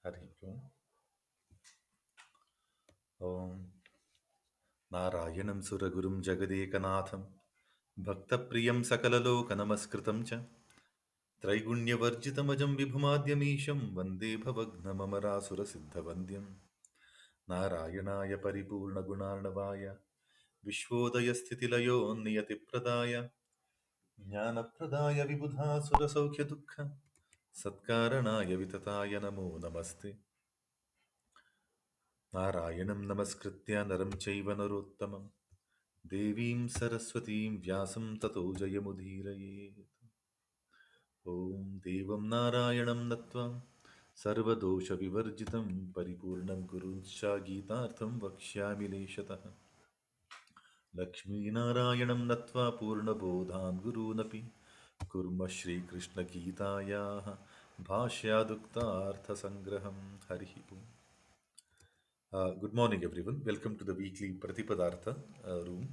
Hari Om. Narayanam Suragurum Jagadekanatham Bhaktapriyam Sakalalokanamaskritam cha Traiguണ്यवर्जितमजं विभुमाद्यमीशं वन्दे भवघ्नममरासुरसिद्धवन्द्यं नारायणाय परिपूर्णगुणार्णवाय विश्वोदयस्थितिलयो नियतिप्रदाय ज्ञानप्रदाय विबुधासुरसौख्यदुःख सत्कारणाय वितताय नमो नमस्ते नारायणं नमस्कृत्य नरं चैव नरोत्तमं देवीं सरस्वतीं व्यासं ततो जयमुदीरयेत् ॐ देवं नारायणं नत्वा सर्वदोषविवर्जितं परिपूर्णं कुरुंश्च गीतार्थं वक्ष्यामि लेशतः लक्ष्मीनारायणं नत्वा पूर्णबोधान् गुरूनपि कुर्मः श्रीकृष्णगीतायाः भाष्यादुक्तार्थसङ्ग्रहं हरिः ओम्. Good morning, everyone. Welcome to the weekly Pratipadartha room,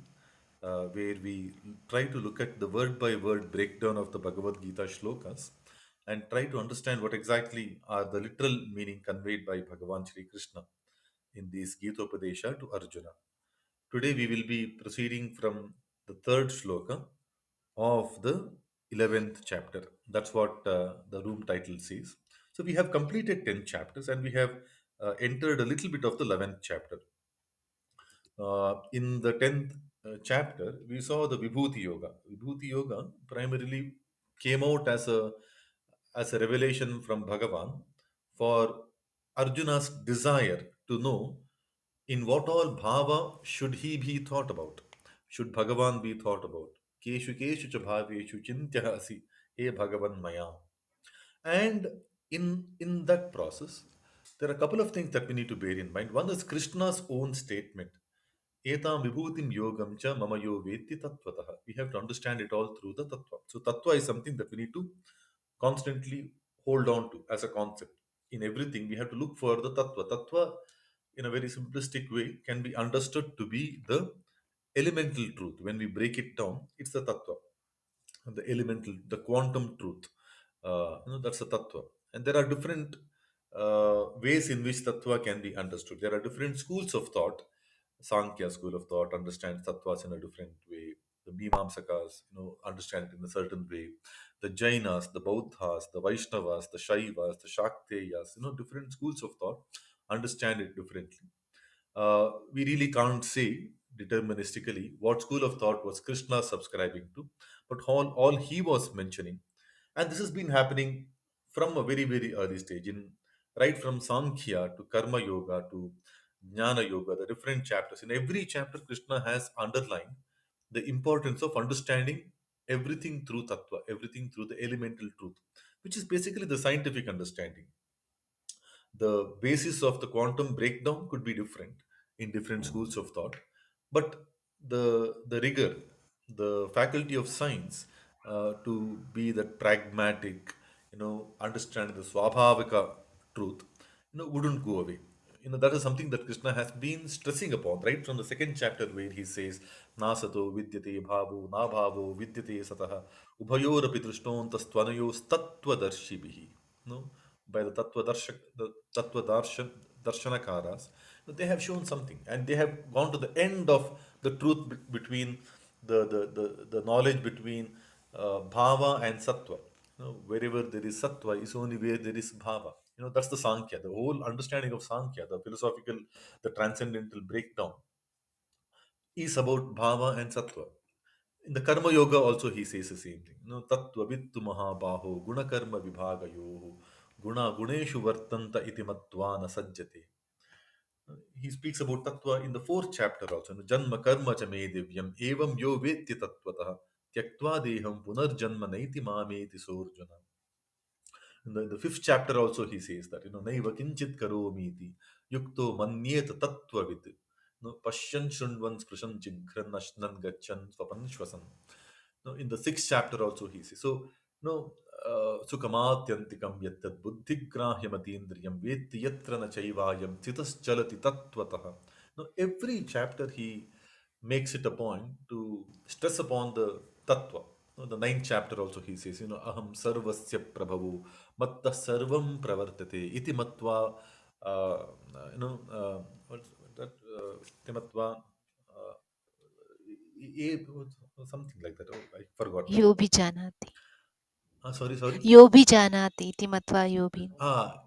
where we try to look at the word by word breakdown of the Bhagavad-Gita shlokas and try to understand what exactly are the literal meaning conveyed by Bhagavan Shri Krishna in this Gita Upadesha to Arjuna. Today we will be proceeding from the third shloka of the 11th chapter. That's what the room title says. So we have completed 10 chapters and we have entered a little bit of the 11th chapter. In the 10th chapter, we saw the Vibhuti Yoga. Vibhuti Yoga primarily came out as a revelation from Bhagavan for Arjuna's desire to know in what all bhava should he be thought about, should Bhagavan be thought about. Keshu keshu cha bhaveshu chintyasi he Bhagavan maya. And in that process, there are a couple of things that we need to bear in mind. One is Krishna's own statement. Etam vibhutim yogam cha mama yo veti tattvataha. We have to understand it all through the tattva. So tattva is something that we need to constantly hold on to as a concept. In everything, we have to look for the tattva. Tattva, in a very simplistic way, can be understood to be the elemental truth. When we break it down, it's the tattva, the elemental, the quantum truth. That's the tattva. And there are different ways in which tattva can be understood. There are different schools of thought. Sankhya school of thought understands tattvas in a different way. The Mimamsakas, understand it in a certain way. The Jainas, the Bauddhas, the Vaishnavas, the Shaivas, the Shakteyas, different schools of thought understand it differently. We really can't say deterministically what school of thought was Krishna subscribing to, but all he was mentioning, and this has been happening from a very, very early stage, right from Sankhya to Karma Yoga to Jnana Yoga, the different chapters. In every chapter, Krishna has underlined the importance of understanding everything through tattva, everything through the elemental truth, which is basically the scientific understanding. The basis of the quantum breakdown could be different in different schools of thought, but the rigor, the faculty of science, to be that pragmatic, understand the swabhavika truth, wouldn't go away. That is something that Krishna has been stressing upon right from the second chapter, where he says nasato vidyate bhavo na bhavo vidyate satah ubhayorapi drishtontastvanayo tattvadarshibhi. No, by the tattva darshanakaras, they have shown something, and they have gone to the end of the truth between the knowledge between bhava and sattva. Wherever there is sattva is only where there is bhava. That's the Sankhya. The whole understanding of Sankhya, the philosophical, the transcendental breakdown, is about bhava and sattva. In the Karma Yoga also he says the same thing. Tattva vittu mahabaho gunakarma vibhagayoho guna guneshu vartanta iti matvana sajjate. He speaks about tattva in the fourth chapter also. Janma karma cha me divyam evam yo vetti tattvataha tyaktva deham punarjanma naiti mameti sorjuna. In the fifth chapter also he says that, naiva kinchit karomiti yukto manyet tattvavit. Pashyan shunvan sprushan jighran ashnan gachan swapan shwasan. In the sixth chapter also he says. So, no, sukamatyantikam yattad buddhigrahyamatīndriyam vetti yatra na chaivayam citas chalati tattvataha. Now, every chapter he makes it a point to stress upon the tattva. The ninth chapter also he says, aham sarvasya prabhavu matta sarvam pravartate iti matva you know what's that iti matva uh, something like that. Oh, I forgot now. यो भी जानाति, Sorry. यो भी जानाति इति मत्वा यो भी.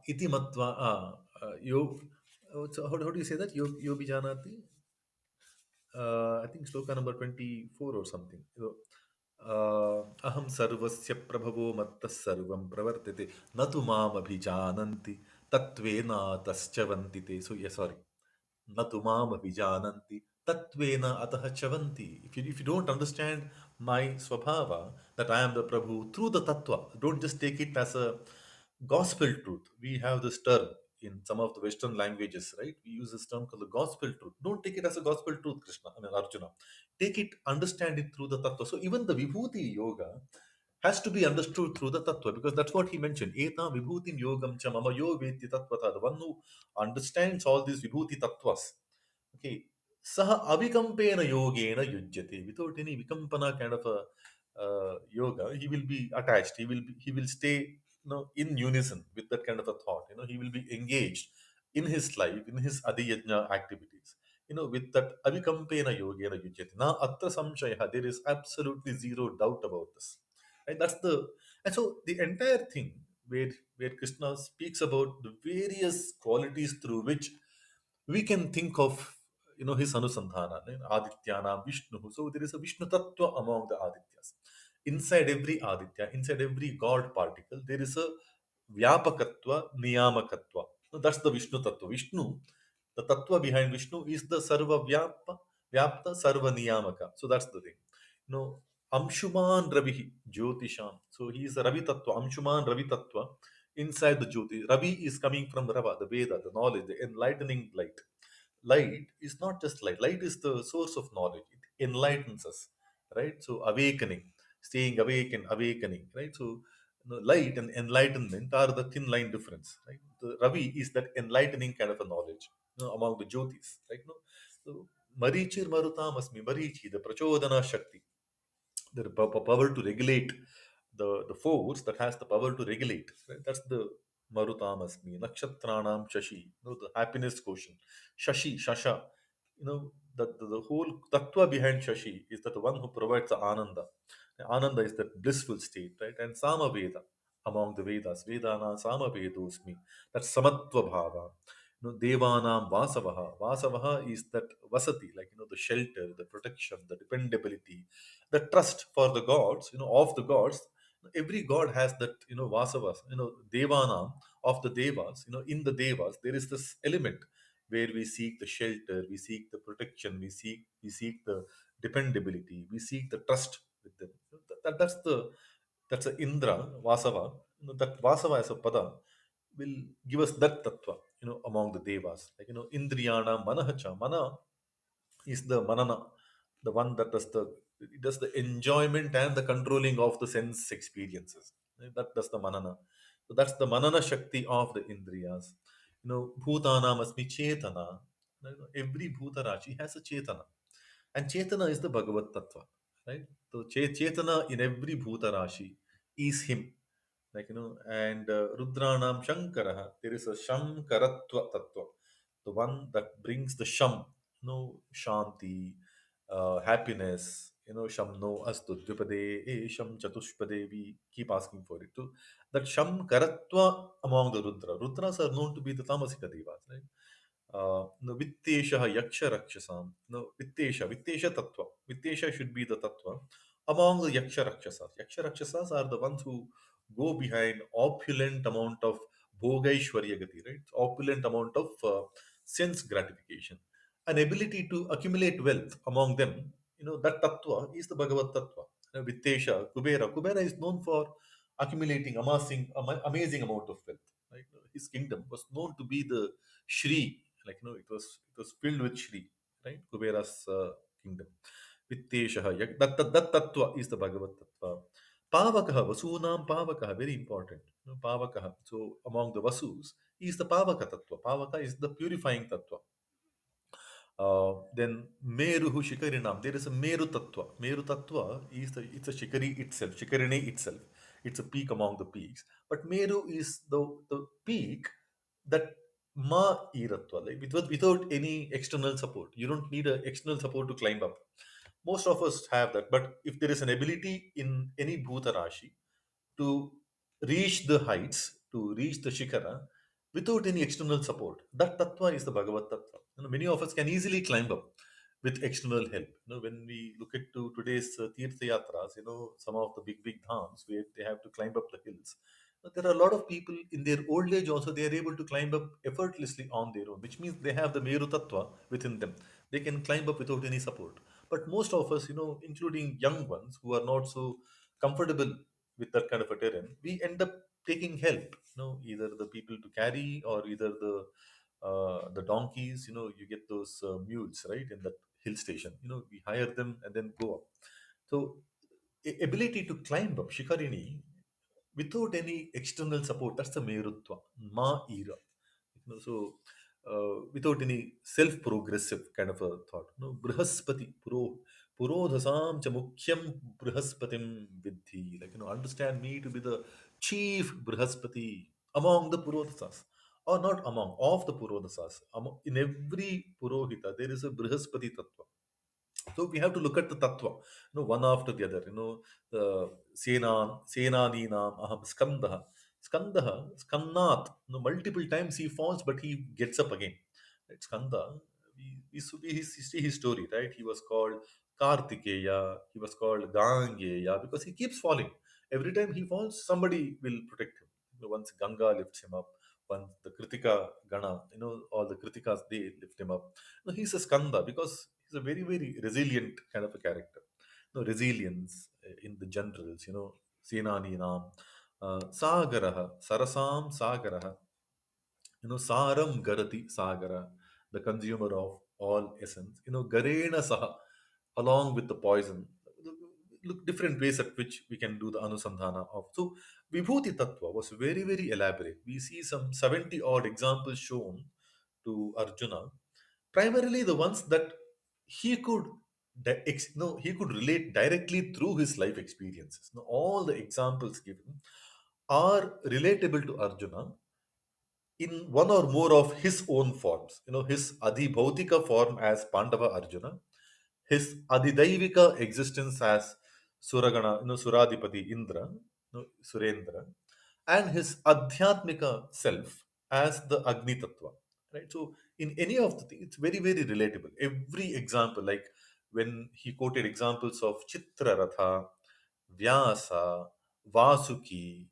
Iti matva yo. So how do you say that? Yo bijanati. I think sloka number 24 or something. Aham sarvasya prabhavo matta sarvam pravartate natu mam abhijananti tatvena taschavantite. So yeah, sorry. Natu mam abhijananti tatvena atah chavanti. If you don't understand my swabhava, that I am the Prabhu through the tattva, don't just take it as a gospel truth. We have this term in some of the Western languages, right? We use this term called the gospel truth. Don't take it as a gospel truth, Krishna, I mean Arjuna. Take it, understand it through the tattva. So even the Vibhuti yoga has to be understood through the tattva, because that's what he mentioned. Eta vibhutim yogam cha mama yo veti tattvata. The one who understands all these vibhuti tattvas. Okay. Saha avikampena yogena yujyate. Without any vikampana kind of a yoga, he will be attached. He will stay, in unison with that kind of a thought. He will be engaged in his life, in his adiyajna activities. With that avikampena yogena yujyate. Na atra samshaya. There is absolutely zero doubt about this. Right? And so the entire thing where Krishna speaks about the various qualities through which we can think of his anusandhana, Adityana, Vishnu. So there is a Vishnu Tattva among the Adityas. Inside every Aditya, inside every God particle, there is a Vyapakatva, Niyamakatva. So that's the Vishnu Tattva. Vishnu, the Tattva behind Vishnu is the Sarva Vyapta Sarva Niyamaka. So that's the thing. You know, Amshuman Ravi Jyotisham. So he is the Ravi Tattva, Amshuman Ravi Tattva inside the Jyoti. Ravi is coming from Rava, the Veda, the knowledge, the enlightening light. Light is not just light. Light is the source of knowledge. It enlightens us, right? So awakening, staying awake and awakening, right? So light and enlightenment are the thin line difference, right? The Ravi is that enlightening kind of a knowledge, among the Jyotis, right? No? So Marichir Marutam Asmi, Marichi, the Prachodana Shakti, the power to regulate, the force that has the power to regulate, right? That's the Marutam Asmi, Nakshatranam Shashi, the happiness quotient. Shashi, Shasha, the whole tattva behind Shashi is that the one who provides the Ananda. Ananda is that blissful state, right? And Sama Veda, among the Vedas, Vedana Sama Vedosmi, that's Samatva Bhava. Devanam Vasavaha. Vasavaha is that Vasati, like, the shelter, the protection, the dependability, the trust for the gods, of the gods. Every god has that, Vasavas, Devanam, of the Devas, in the Devas, there is this element where we seek the shelter, we seek the protection, we seek the dependability, we seek the trust with them. That's a Indra, Vasava. That Vasava as a pada will give us that tattva, among the devas. Like, Indriyana Manahacha. Mana is the manana, the one that does the enjoyment and the controlling of the sense experiences. That does the manana. So that's the manana shakti of the Indriyas. Bhutanam asmi chetana. Every bhutarashi has a chetana. And Chetana is the Bhagavad Tattva, right? So Chetana in every Bhuta Rashi is him. Like, and Rudranam Shankaraha, there is a Shankaratva Tattva, the one that brings the Sham, Shanti, happiness, Sham no Astu Dvipade, Sham Chatushpade, we keep asking for it too. That Sham Karatva among the Rudras are known to be the Tamasika Devas, right? No, Vittesha Yaksha Rakshasam. No, Vittesha Tattva. Vittesha should be the Tattva among the Yaksha Rakshasas. Yaksha Rakshasas are the ones who go behind opulent amount of Bhogaishwarya Gati, right? Opulent amount of sense gratification. An ability to accumulate wealth among them, that Tattva is the Bhagavad Tattva. Vittesha, Kubera. Kubera is known for accumulating, amassing amazing amount of wealth. Right? His kingdom was known to be the Shri, like, it was filled with Shri, right? Kubera's kingdom. Vitteshaha, that tattva is the Bhagavad Tattva. Pavakaha, Vasunam Pavakaha, very important. Pavakaha. So among the Vasus, he is the Pavaka Tattva. Pavaka is the purifying Tattva. Then Meruhu Shikarinam. There is a Meru Tattva. Meru Tattva is it's a Shikari itself, Shikarini itself. It's a peak among the peaks. But Meru is the peak that ma iratva, like without any external support. You don't need an external support to climb up. Most of us have that, but if there is an ability in any bhuta rashi to reach the heights, to reach the shikara without any external support. That tattva is the Bhagavad tattva. Many of us can easily climb up with external help. When we look at to today's Tirtha Yatras, some of the big dhams where they have to climb up the hills. There are a lot of people in their old age also, they are able to climb up effortlessly on their own, which means they have the Meru Tattva within them. They can climb up without any support. But most of us, including young ones who are not so comfortable with that kind of a terrain, we end up taking help. Either the people to carry or either the donkeys. You get those mules, right, in that hill station. We hire them and then go up. So ability to climb up Shikarini without any external support. That's the Merutva, Ma Ira. Without any self-progressive kind of a thought. Brihaspati, Purodhasam cha mukhyam Brihaspatim Vidhi. Understand me to be the chief Brihaspati among the Purodhasas. Or not among, of the Purodhasas. In every Purohita, there is a Brihaspati Tattva. So we have to look at the tattva, one after the other. The Senaninam Aham Skandaha. Skannat. Multiple times he falls, but he gets up again. Right? Skanda, we see his story, right? He was called Kartikeya, he was called Gangeya because he keeps falling. Every time he falls, somebody will protect him. Once Ganga lifts him up, once the Kritika Gana, all the Kritikas, they lift him up. He's a Skanda because he's a very, very resilient kind of a character. Resilience in the generals, Senani Nam, Sagaraha, Sarasam Sagaraha, Saram Garati Sagara, the consumer of all essence, Garena Saha, along with the poison. Look, different ways at which we can do the Anusandhana of. So, Vibhuti Tattva was very, very elaborate. We see some 70 odd examples shown to Arjuna, primarily the ones that he could no, he could relate directly through his life experiences. All the examples given are relatable to Arjuna in one or more of his own forms. His Adhibhautika form as Pandava Arjuna, his Adidaivika existence as Suragana, Suradipati Indra, Surendra, and his Adhyatmika self as the Agni Tattva. Right? So, in any of the things, it's very, very relatable. Every example, like when he quoted examples of Chitraratha, Vyasa, Vasuki,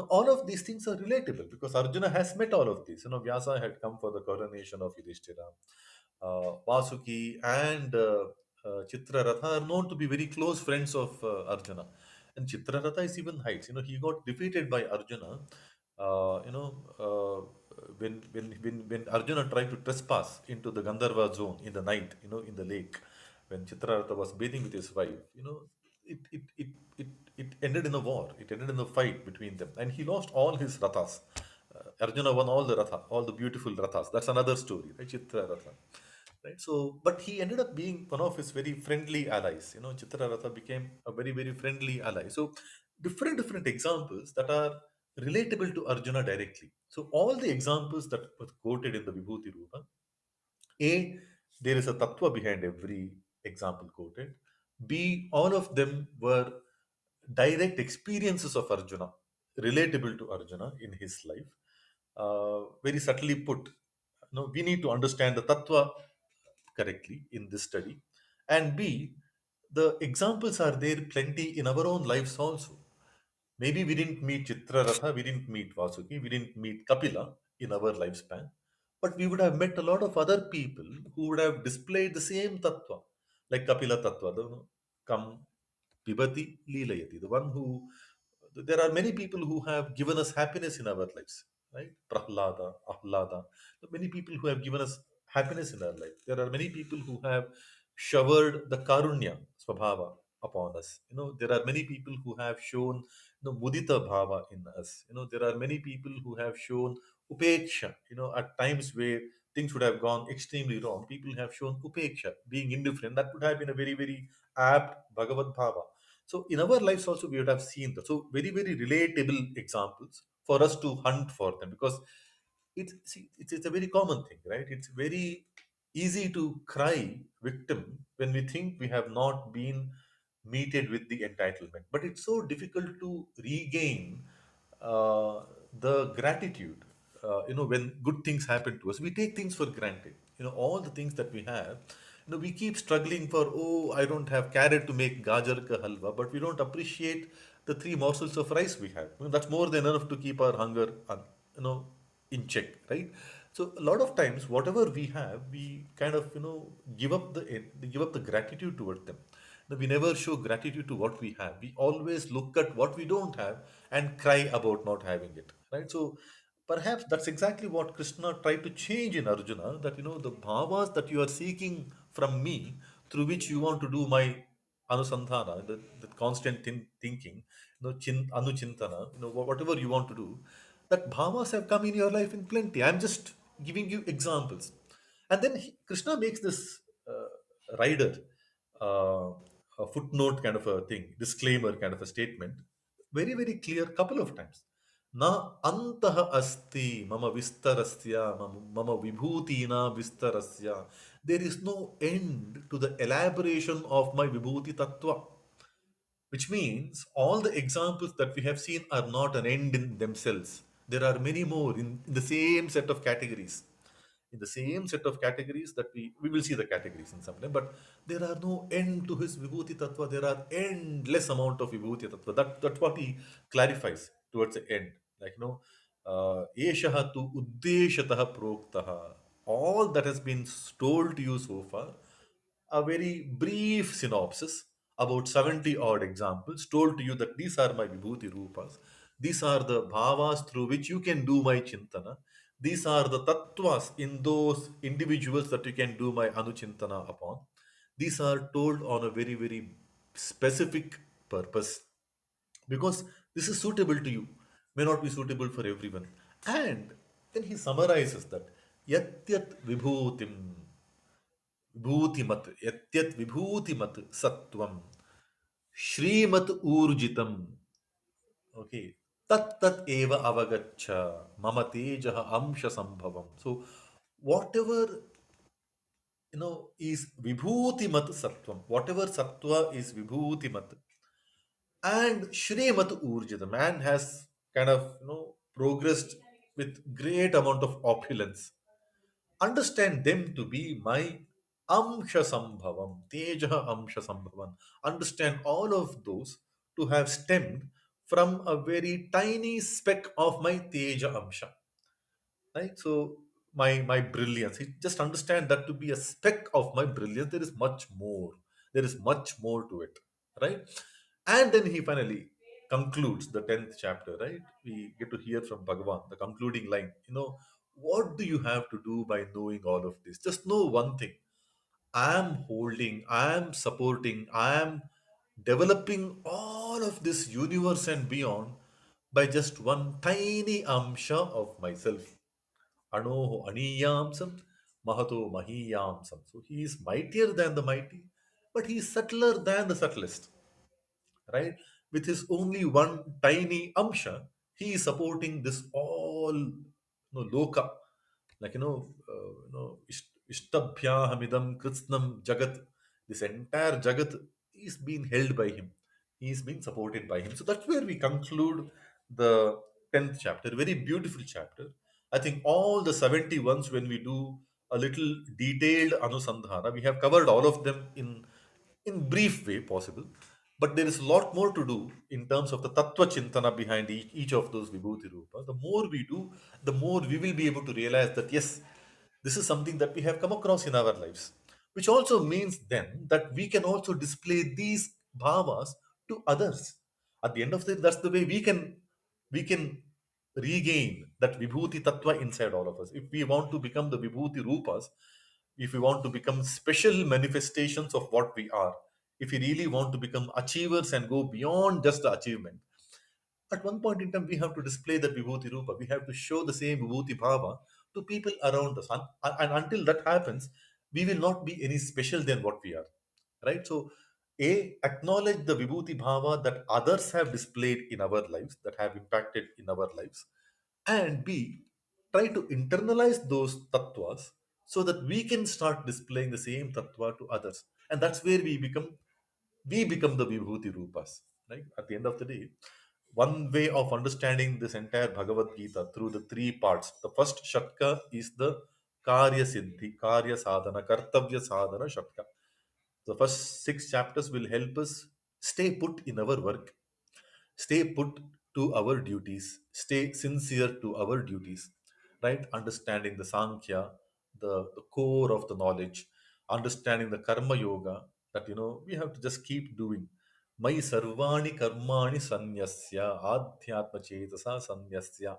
all of these things are relatable because Arjuna has met all of these. Vyasa had come for the coronation of Yudhishthira. Vasuki and Chitraratha are known to be very close friends of Arjuna. And Chitraratha is even heights. He got defeated by Arjuna. When Arjuna tried to trespass into the Gandharva zone in the night, in the lake, when Chitraratha was bathing with his wife, it, it, it, it, it ended in a war. It ended in a fight between them. And he lost all his rathas. Arjuna won all the ratha, all the beautiful rathas. That's another story, right? Chitraratha. Right. So, but he ended up being one of his very friendly allies. Chitraratha became a very, very friendly ally. So, different examples that are relatable to Arjuna directly. So, all the examples that were quoted in the Vibhuti Rupa, A, there is a tattva behind every example quoted. B, all of them were direct experiences of Arjuna, relatable to Arjuna in his life. Very subtly put, we need to understand the tattva correctly in this study. And B, the examples are there plenty in our own lives also. Maybe we didn't meet Chitraratha, we didn't meet Vasuki, we didn't meet Kapila in our lifespan, but we would have met a lot of other people who would have displayed the same tattva, like Kapila Tattva, come Pibati Leelayati, the one who, there are many people who have given us happiness in our lives, right? Prahlada, Ahlada, many people who have given us happiness in our life. There are many people who have showered the Karunya, Swabhava, upon us. There are many people who have shown mudita bhava in us. There are many people who have shown upeksha. At times where things would have gone extremely wrong, people have shown upeksha, being indifferent. That would have been a very, very apt Bhagavad bhava. So in our lives also we would have seen that. So very, very relatable examples for us to hunt for them, because it's a very common thing, right? It's very easy to cry victim when we think we have not been meted with the entitlement, but it's so difficult to regain uh, the gratitude. When good things happen to us, we take things for granted. All the things that we have, we keep struggling for, oh, I don't have carrot to make gajar ka halwa, but we don't appreciate the three morsels of rice we have. That's more than enough to keep our hunger, you know, in check, right? So a lot of times, whatever we have, we kind of, give up the gratitude towards them. We never show gratitude to what we have. We always look at what we don't have and cry about not having it, right? So perhaps that's exactly what Krishna tried to change in Arjuna, that, the bhavas that you are seeking from me, through which you want to do my anusandhana, the constant thinking, anuchintana, whatever you want to do, that bhavas have come in your life in plenty. I'm just giving you examples. And then Krishna makes this rider, a footnote kind of a thing, disclaimer kind of a statement, very, very clear couple of times. Na antah asti mama vistarasya mama vibhutina vistarasya. There is no end to the elaboration of my vibhuti tattva, which means all the examples that we have seen are not an end in themselves. There are many more in the same set of categories. In the same set of categories that we will see the categories in some time, but there are no end to his Vibhuti Tattva. There are endless amount of Vibhuti Tattva. That's what he clarifies towards the end. Like, Eshaha tu Uddeshataha Proktaha. All that has been told to you so far, a very brief synopsis, about 70 odd examples, told to you that these are my vibhuti rupas, these are the bhavas through which you can do my chintana, these are the tattvas in those individuals that you can do my anuchintana upon. These are told on a very, very specific purpose, because this is suitable to you, may not be suitable for everyone. And then he summarizes that yatyat vibhutim विभूतिमत यत्यत विभूतिमत सत्वम श्रीमत ऊर्जितम, okay, तत् तत् एव अवगच्छ मम तेजः अंश संभवम. So whatever, is vibhutimat sattvam, whatever sattva is vibhutimat, and shrimat urjita, the man has kind of, progressed with great amount of opulence, understand them to be my amsha sambhavam, tejaha amsha sambhavam. Understand all of those to have stemmed from a very tiny speck of my teja amsha, right? So my brilliance, he just understand that to be a speck of my brilliance. There is much more. There is much more to it, right? And then he finally concludes the 10th chapter, right? We get to hear from Bhagavan, the concluding line. What do you have to do by knowing all of this? Just know one thing. I am holding, I am supporting, I am developing all of this universe and beyond by just one tiny amsha of myself. Anoho aniyamsam, mahato mahiyamsam. So he is mightier than the mighty, but he is subtler than the subtlest, right? With his only one tiny amsha, he is supporting this all, loka, like, ishtabhyahamidam kritsnam jagat. This entire jagat is being held by him. He is being supported by him. So that's where we conclude the 10th chapter. Very beautiful chapter. I think all the 70 ones, when we do a little detailed anusandhana, we have covered all of them in brief way possible, but there is a lot more to do in terms of the tattva chintana behind each of those vibhuti rupas. The more we do, the more we will be able to realize that yes, this is something that we have come across in our lives, which also means then that we can also display these bhavas to others. At the end of the day, that's the way we can regain that vibhuti tattva inside all of us. If we want to become the vibhuti rupas, if we want to become special manifestations of what we are, if we really want to become achievers and go beyond just the achievement, at one point in time we have to display the vibhuti rupa. We have to show the same vibhuti bhava to people around us. And until that happens, we will not be any special than what we are. Right? So Acknowledge the Vibhuti Bhava that others have displayed in our lives, that have impacted in our lives, and B, try to internalize those tattvas so that we can start displaying the same tattva to others. And that's where we become the Vibhuti Rupas. Right? At the end of the day, one way of understanding this entire Bhagavad Gita through the three parts. The first Shatka is the Karya Siddhi, Karya Sadhana, Kartavya Sadhana Shatka. The first six chapters will help us stay put in our work, stay put to our duties, stay sincere to our duties, right? Understanding the Sankhya, the core of the knowledge, understanding the Karma Yoga, that we have to just keep doing. Mai sarvani karmani sanyasya adhyatma chetasa sanyasya.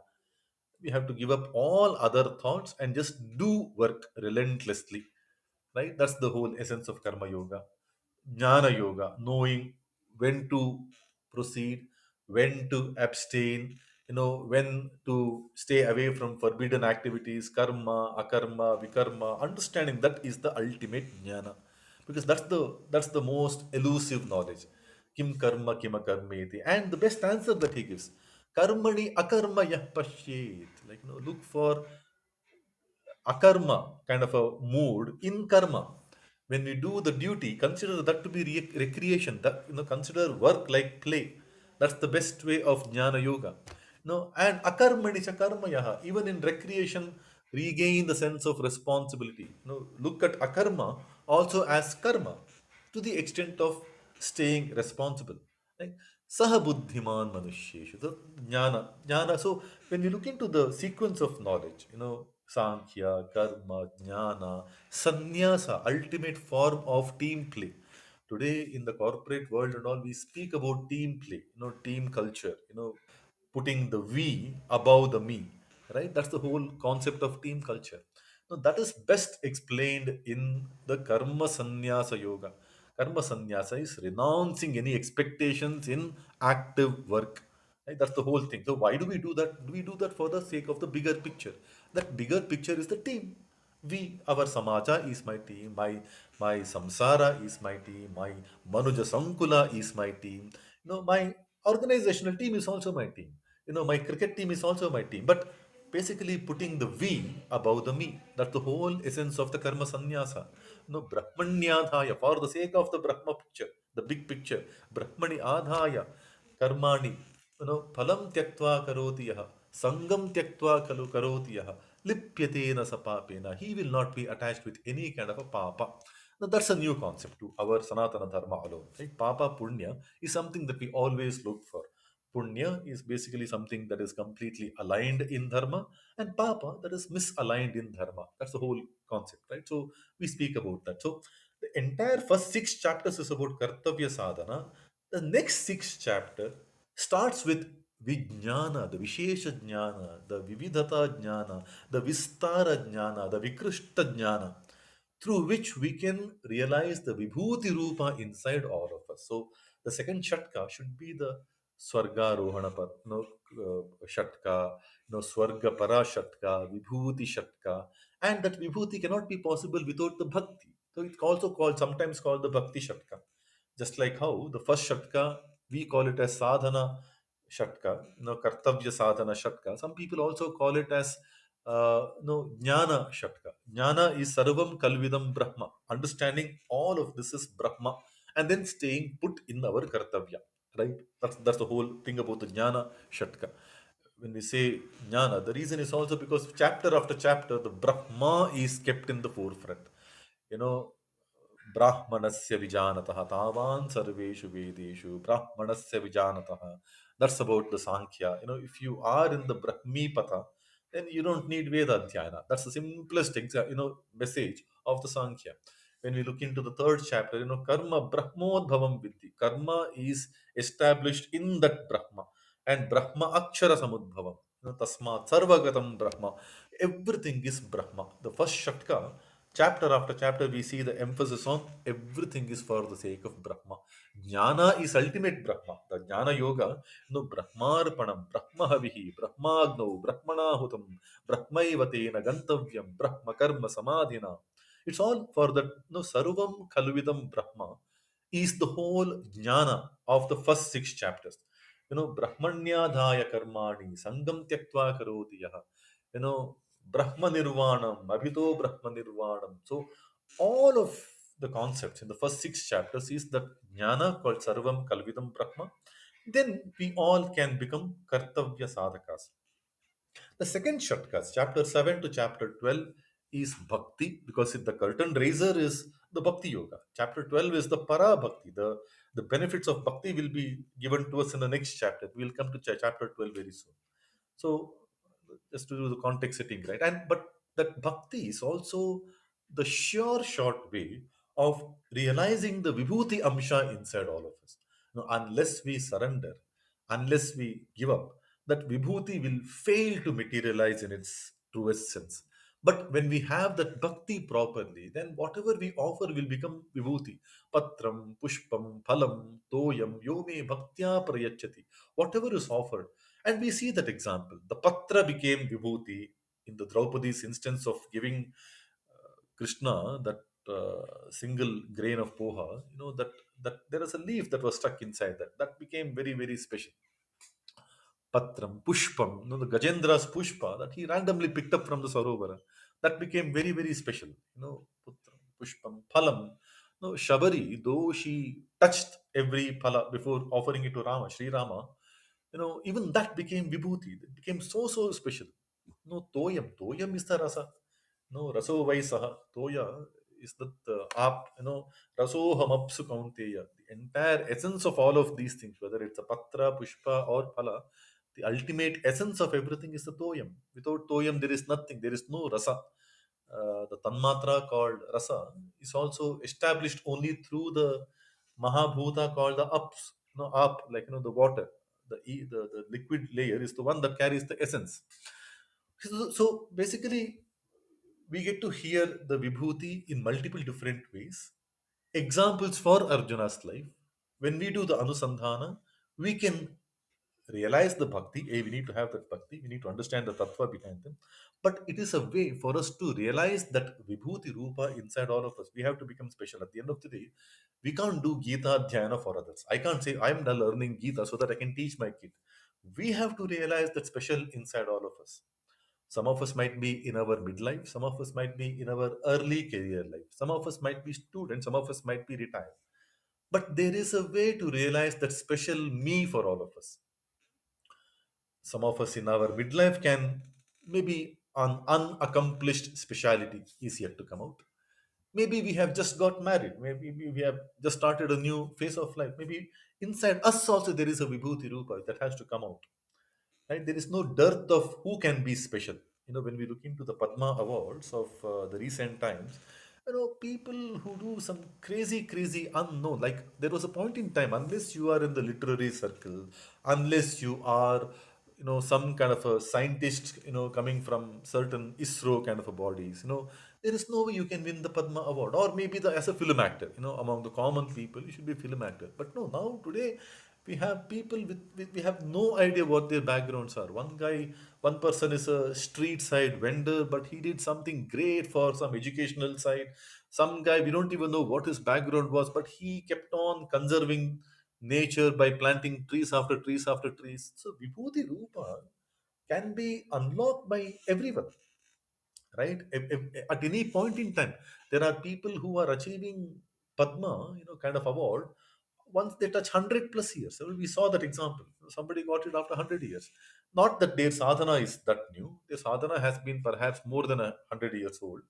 We have to give up all other thoughts and just do work relentlessly, right? That's the whole essence of Karma Yoga. Jnana Yoga, knowing when to proceed, when to abstain, when to stay away from forbidden activities, karma, akarma, vikarma. Understanding that is the ultimate jnana, because that's the most elusive knowledge. Kim karma kim akarmeti, and the best answer that he gives, karmani akarma yah pashyet, like look for akarma kind of a mood in karma. When we do the duty, consider that to be recreation, that consider work like play. That's the best way of jnana yoga. And akarmani cha karma yaha, even in recreation, regain the sense of responsibility. Look at akarma also as karma, to the extent of staying responsible. Like saha buddhiman manusheshu, the jnana. So when we look into the sequence of knowledge, Sankhya, Karma, Jnana, Sannyasa, ultimate form of team play. Today in the corporate world and all, we speak about team play, team culture, putting the we above the me, right? That's the whole concept of team culture. Now, that is best explained in the Karma Sannyasa Yoga. Karma Sannyasa is renouncing any expectations in active work. Right? That's the whole thing. So why do we do that? Do we do that for the sake of the bigger picture? That bigger picture is the team. Our Samaja is my team, my Samsara is my team, my Manuja Sankula is my team. My organizational team is also my team. My cricket team is also my team. But basically putting the we above the me. That's the whole essence of the karma sannyasa. Brahmanyadhaya, for the sake of the Brahma picture, the big picture. Brahmani adhaya, karmani, phalam tyaktva karoti yaha, sangam tyaktva kalu karoti yaha, lipyatena sapapena. He will not be attached with any kind of a papa. Now that's a new concept to our Sanatana Dharma alone. Right? Papa Punya is something that we always look for. Punya is basically something that is completely aligned in dharma, and papa that is misaligned in dharma. That's the whole concept, right? So we speak about that. So the entire first six chapters is about kartavya sadhana. The next six chapter starts with vijnana, the vishesha jnana, the vividhata jnana, the vistara jnana, the vikrishta jnana, through which we can realize the vibhuti rupa inside all of us. So the second shatka should be the Swarga Rohana Shatka, Swarga Para Shatka, Vibhuti Shatka, and that Vibhuti cannot be possible without the Bhakti. So it's also called, sometimes called the Bhakti Shatka. Just like how the first Shatka, we call it as Sadhana Shatka, Kartavya Sadhana Shatka. Some people also call it as Jnana Shatka. Jnana is Sarvam Kalvidam Brahma, understanding all of this is Brahma, and then staying put in our Kartavya, right? That's the whole thing about the Jnana Shatka. When we say Jnana, the reason is also because chapter after chapter, the Brahma is kept in the forefront. You know, Brahmanasya Vijanataha Tavan Sarveshu Vedeshu Brahmanasya Vijanataha. That's about the Sankhya. If you are in the Brahmi Patha, then you don't need Veda Dhyana. That's the simplest message of the Sankhya. When we look into the third chapter, Karma Brahmodbhavam Vidhi. Karma is established in that Brahma. And Brahma Akshara Samudbhavam. Tasma Sarvagatam Brahma. Everything is Brahma. The first Shatka, chapter after chapter, we see the emphasis on everything is for the sake of Brahma. Jnana is ultimate Brahma. The Jnana Yoga, Brahmarpanam, Brahmahavihi, Brahmagno, Brahmanahutam, Brahmaivatena, Gantavyam, Brahma Karma Samadhina. It's all for that, Sarvam Kalvidam Brahma is the whole jnana of the first six chapters. Brahmanyadhaya karmani sangam tyaktva karoti yaha. Brahma nirvanam, abhito Brahma nirvanam. So all of the concepts in the first six chapters is that jnana called sarvam kalvidam Brahma. Then we all can become kartavya sadhakas. The second shortcut, chapter 7 to chapter 12, is bhakti, because the curtain raiser is the bhakti yoga. Chapter 12 is the para bhakti. The benefits of bhakti will be given to us in the next chapter. We'll come to chapter 12 very soon. So, just to do the context setting, right? And but that bhakti is also the sure short way of realizing the vibhuti amsha inside all of us. Unless we surrender, unless we give up, that vibhuti will fail to materialize in its truest sense. But when we have that bhakti properly, then whatever we offer will become vibhuti. Patram, pushpam, phalam, toyam, yome bhaktya prayachati. Whatever is offered. And we see that example. The patra became vibhuti in the Draupadi's instance of giving Krishna that single grain of poha. That there is a leaf that was stuck inside that. That became very, very special. Patram, Pushpam, the Gajendra's Pushpa that he randomly picked up from the Sarovara. That became very, very special. Putram, Pushpam, Phalam. No, Shabari, though she touched every phala before offering it to Rama, Sri Rama, even that became Vibhuti. It became so, so special. No, Toyam. Toyam is the rasa. No, Raso Vaisaha. Toya is that Rasoham Apsu Kaunteya. The entire essence of all of these things, whether it's a Patra, Pushpa, or Phala, the ultimate essence of everything is the toyam. Without toyam, there is nothing. There is no rasa. The tanmatra called rasa is also established only through the mahabhuta called the ups. Up, like the water. The liquid layer is the one that carries the essence. So basically, we get to hear the vibhuti in multiple different ways. Examples for Arjuna's life. When we do the anusandhana, we can realize the bhakti. We need to have that bhakti. We need to understand the tattva behind them. But it is a way for us to realize that vibhuti rupa inside all of us. We have to become special. At the end of the day, we can't do Gita dhyana for others. I can't say I'm done learning Gita so that I can teach my kid. We have to realize that special inside all of us. Some of us might be in our midlife, some of us might be in our early career life, some of us might be students, some of us might be retired. But there is a way to realize that special me for all of us. Some of us in our midlife can maybe an unaccomplished speciality is yet to come out. Maybe we have just got married. Maybe we have just started a new phase of life. Maybe inside us also there is a vibhuti rupa that has to come out. Right? There is no dearth of who can be special. When we look into the Padma Awards of the recent times, people who do some crazy, crazy unknown. Like there was a point in time, unless you are in the literary circle, unless you are, some kind of a scientist, coming from certain ISRO kind of a bodies, there is no way you can win the Padma Award. Or maybe as a film actor, among the common people, you should be a film actor. But no, now today we have people with we have no idea what their backgrounds are. One person is a street side vendor, but he did something great for some educational side. Some guy, we don't even know what his background was, but he kept on conserving nature by planting trees after trees after trees. So vibhuti rupa can be unlocked by everyone, right? At any point in time, there are people who are achieving Padma, kind of award once they touch 100 plus years. So we saw that example. Somebody got it after 100 years. Not that their sadhana is that new. Their sadhana has been perhaps more than 100 years old.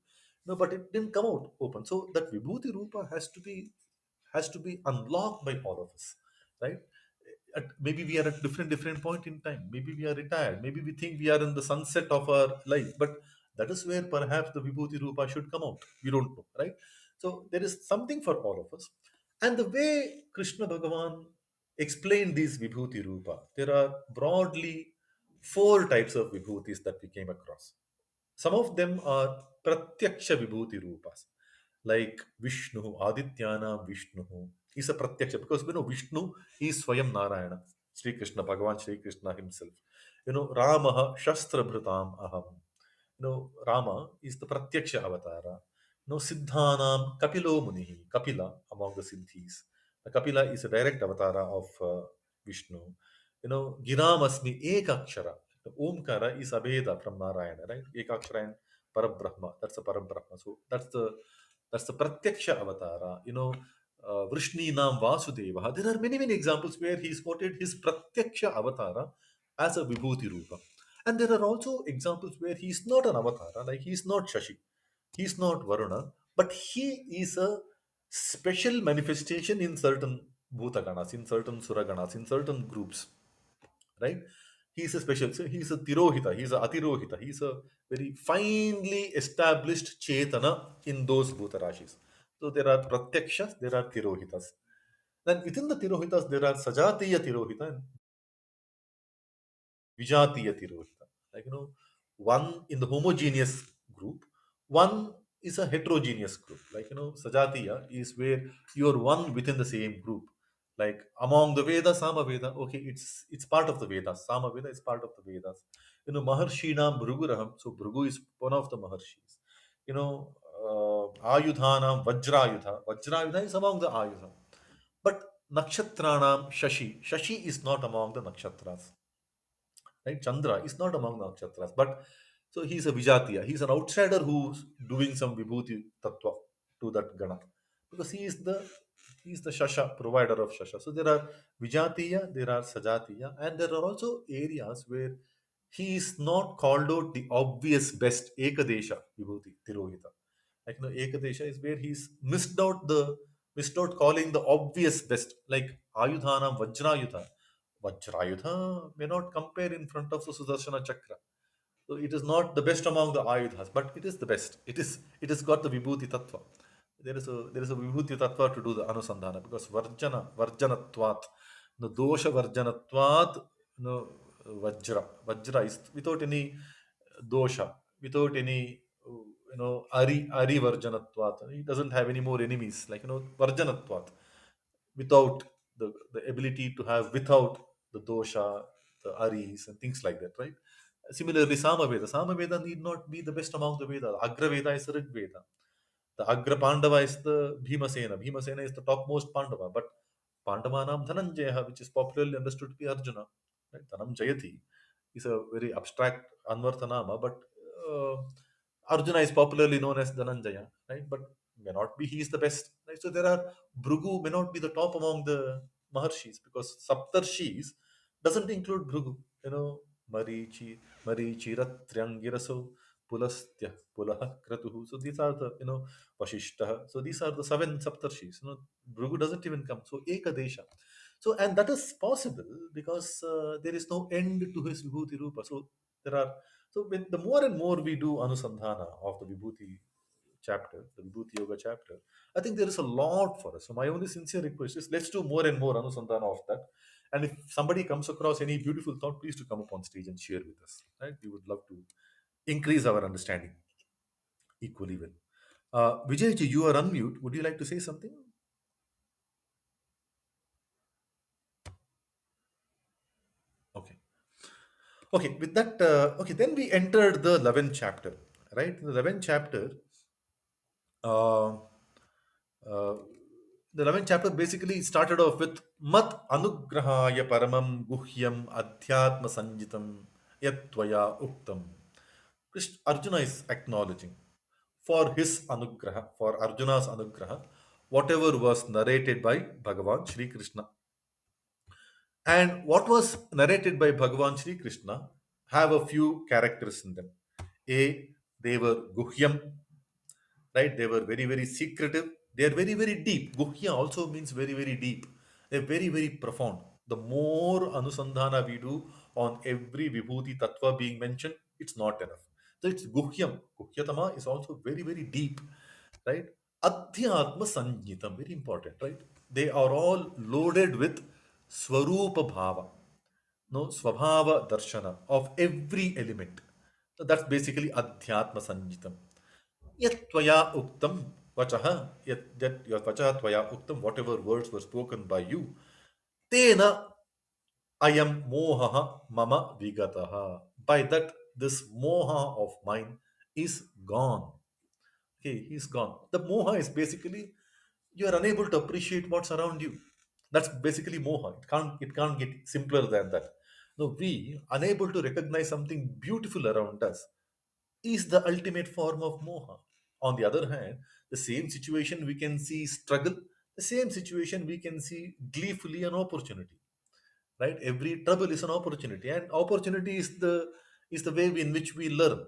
No, but it didn't come out open. So that Vibhuti Rupa has to be unlocked by all of us, right? Maybe we are at different point in time. Maybe we are retired. Maybe we think we are in the sunset of our life, but that is where perhaps the Vibhuti Rupa should come out. We don't know, right? So there is something for all of us. And the way Krishna Bhagavan explained these Vibhuti Rupa, there are broadly four types of Vibhutis that we came across. Some of them are Pratyaksha Vibhuti Rupas, like Vishnu, Adityana Vishnu. He's a Pratyaksha because Vishnu is Swayam Narayana, Sri Krishna, Bhagavan Sri Krishna himself. Ramaha Shastra Bhritam Aham. Rama is the Pratyaksha Avatara. Siddhanam Kapilo Munihi, Kapila among the Siddhis. Kapila is a direct avatar of Vishnu. Giram Asmi Ekakshara. The Omkara is Abheda from Narayana, right? Ekakshara and Parabrahma. That's the Parabrahma. So that's the Pratyaksha avatara. Vrishni Nam Vasudeva. There are many, many examples where he's quoted his Pratyaksha avatara as a Vibhuti Rupa. And there are also examples where he's not an avatara, like he's not Shashi, he's not Varuna, but he is a special manifestation in certain Bhutaganas, in certain Suraganas, in certain groups, right? He's a special, so he's a Tirohita, he's a Atirohita, he's a very finely established Chetana in those Bhutarashis. So there are Pratyakshas, there are Tirohitas. Then within the Tirohitas, there are Sajatiya Tirohita and Vijatiya Tirohita. Like, one in the homogeneous group, one is a heterogeneous group. Like, Sajatiya is where you're one within the same group. Like among the Vedas, Sama Veda, okay, it's part of the Vedas. Sama Veda is part of the Vedas. Maharshinam Bhruguraham, so Bhrugu is one of the Maharshis. Ayudhanam Vajrayudha. Vajrayudha is among the Ayudha. But Nakshatranam Shashi. Shashi is not among the Nakshatras, right? Chandra is not among the nakshatras, but so he's a Vijatiya. He's an outsider who's doing some Vibhuti Tattva to that Gana because he is the Shasha, provider of Shasha. So there are Vijatiya, there are Sajatiya, and there are also areas where he is not called out the obvious best Ekadesha Vibhuti Tirohita. Like, Ekadesha is where he's missed out calling the obvious best, like Ayudhana Vajrayudha. Vajrayudha may not compare in front of the Sudarshana Chakra. So it is not the best among the Ayudhas, but it is the best. It has got the Vibhuti Tattva. There is a Vibhuti Tattva to do the Anusandhana because Varjanatvat, the Dosha Varjanatvat, Vajra is without any dosha, without any Ari Varjanatvat. He doesn't have any more enemies, like Varjanatvat, without the ability to have without the dosha, the aris, and things like that, right? Similarly, Samaveda. Samaveda need not be the best among the Vedas. Agra Veda is the Rig Veda. The Agra Pandava is the Bhimasena. Bhimasena is the topmost Pandava, but Pandavanam Dhananjaya, which is popularly understood to be Arjuna. Right? Dhanam Jayati is a very abstract Anvarthanama, but uh, Arjuna is popularly known as Dhananjaya, right? But may not be he is the best. Right? So there are Bhrugu may not be the top among the Maharshis because Saptarshis doesn't include Bhrugu. Marichi, Marichiratyangiraso, Pulastya, Pulaha, Kratuhu. So these are the, Vashishtaha. So these are the seven Saptarshis. Bhrugu doesn't even come. So Ekadesha. So, and that is possible because there is no end to his Vibhuti Rupa. So there are, so when the more and more we do Anusandhana of the Vibhuti chapter, the Vibhuti Yoga chapter, I think there is a lot for us. So my only sincere request is let's do more and more Anusandhana of that. And if somebody comes across any beautiful thought, please to come up on stage and share with us. Right? We would love to increase our understanding equally well. Vijay, you are unmute. Would you like to say something? Okay. Okay. With that, okay, then we entered the 11th chapter. Right? In the 11th chapter, uh, uh, the 11th chapter basically started off with Mat Anugrahaya Paramam Guhyam Adhyatma Sanjitam Yatvaya Uktam. Arjuna is acknowledging for his anugraha, for Arjuna's anugraha, whatever was narrated by Bhagavan Shri Krishna. And what was narrated by Bhagavan Shri Krishna have a few characters in them. A, they were guhyam, right? They were very, very secretive. They are very, very deep. Guhya also means very, very deep. They're very, very profound. The more anusandhana we do on every vibhuti tattva being mentioned, it's not enough. So it's guhyam. Guhyatama is also very, very deep, right? Adhyatma sanjitam, very important, right? They are all loaded with swarupa bhava, no swabhava darshana of every element. So that's basically adhyatma sanjitam. Yat tvaya uktam vachaha, yat vachaha tvaya uktam, whatever words were spoken by you, tena ayam mohaha mama vigataha. By that, this moha of mine is gone. Okay, he's gone. The moha is basically you are unable to appreciate what's around you. That's basically moha. It can't get simpler than that. No, we unable to recognize something beautiful around us is the ultimate form of moha. On the other hand, the same situation we can see struggle, the same situation we can see gleefully an opportunity. Right? Every trouble is an opportunity, and opportunity is the way in which we learn.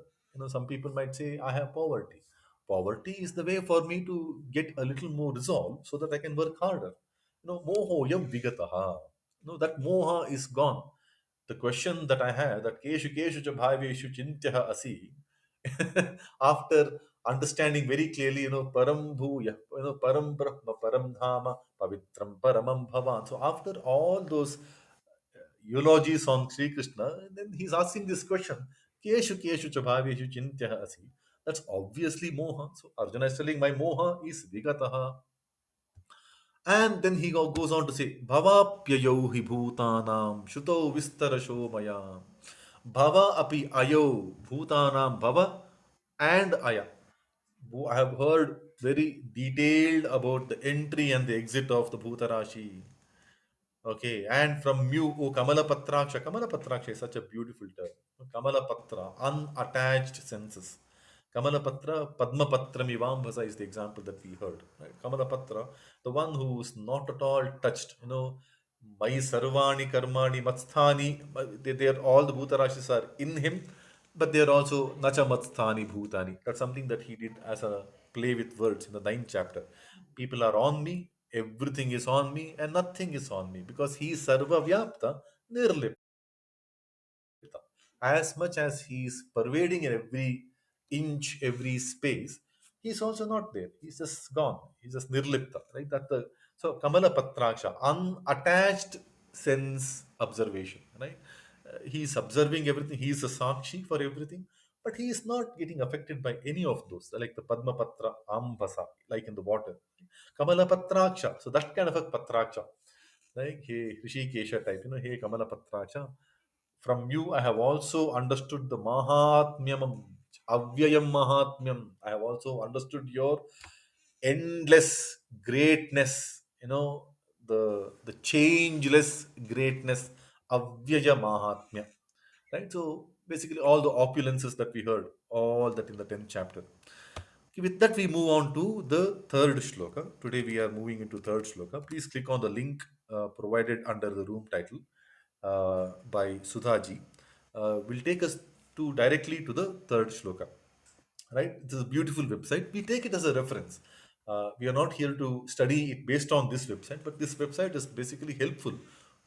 Some people might say, I have poverty. Poverty is the way for me to get a little more resolve so that I can work harder. Mohoyam vigataha. That moha is gone. The question that I have, that keshu keshu cha bhaveshu chintya asi, after understanding very clearly, param bhuya, param brahma, param dhama, pavitram paramam bhavan. So after all those eulogies on Sri Krishna, and then he's asking this question, keshu keshu cha bhaveshu chintya asi. That's obviously moha. So Arjuna is telling, my moha is vigataha. And then he goes on to say, Bhavapyayau hi bhutanam shuto vistarasho maya. Bhava api ayo bhutanam bhava and aya. I have heard very detailed about the entry and the exit of the Bhutarashi. Okay, and from Mu, oh Kamala Patraksha. Kamala Patraksha is such a beautiful term. Kamala Patra, unattached senses. Kamala Patra, Padma Patra Mivambhasa is the example that we heard. Right? Kamala Patra, the one who is not at all touched. Mai Sarvani Karmani Matsthani, they are all the Bhutarashis are in him, but they are also Nacha Matsthani Bhutani. That's something that he did as a play with words in the ninth chapter. People are on me, everything is on me, and nothing is on me because he is Sarva Vyapta Nirlipta. As much as he is pervading in every inch, every space, he's also not there. He's just gone. He's just Nirlipta, right? So Kamala Patraksha, unattached sense observation, right? He's observing everything. He is a sakshi for everything, but he is not getting affected by any of those, like the Padma Patra Ambasa, like in the water. Kamala Patraksha. So that kind of a Patraksha, like hey Rishikesha type, hey Kamala Patraksha. From you, I have also understood the Mahatmyam, Avyayam Mahatmyam. I have also understood your endless greatness, the changeless greatness, Avyaya Mahatmya. Right? So basically, all the opulences that we heard, all that in the 10th chapter. Okay, with that, we move on to the third shloka. Today, we are moving into third shloka. Please click on the link provided under the room title by Sudhaji. Will take us to directly to the third shloka. Right? It is a beautiful website. We take it as a reference. We are not here to study it based on this website, but this website is basically helpful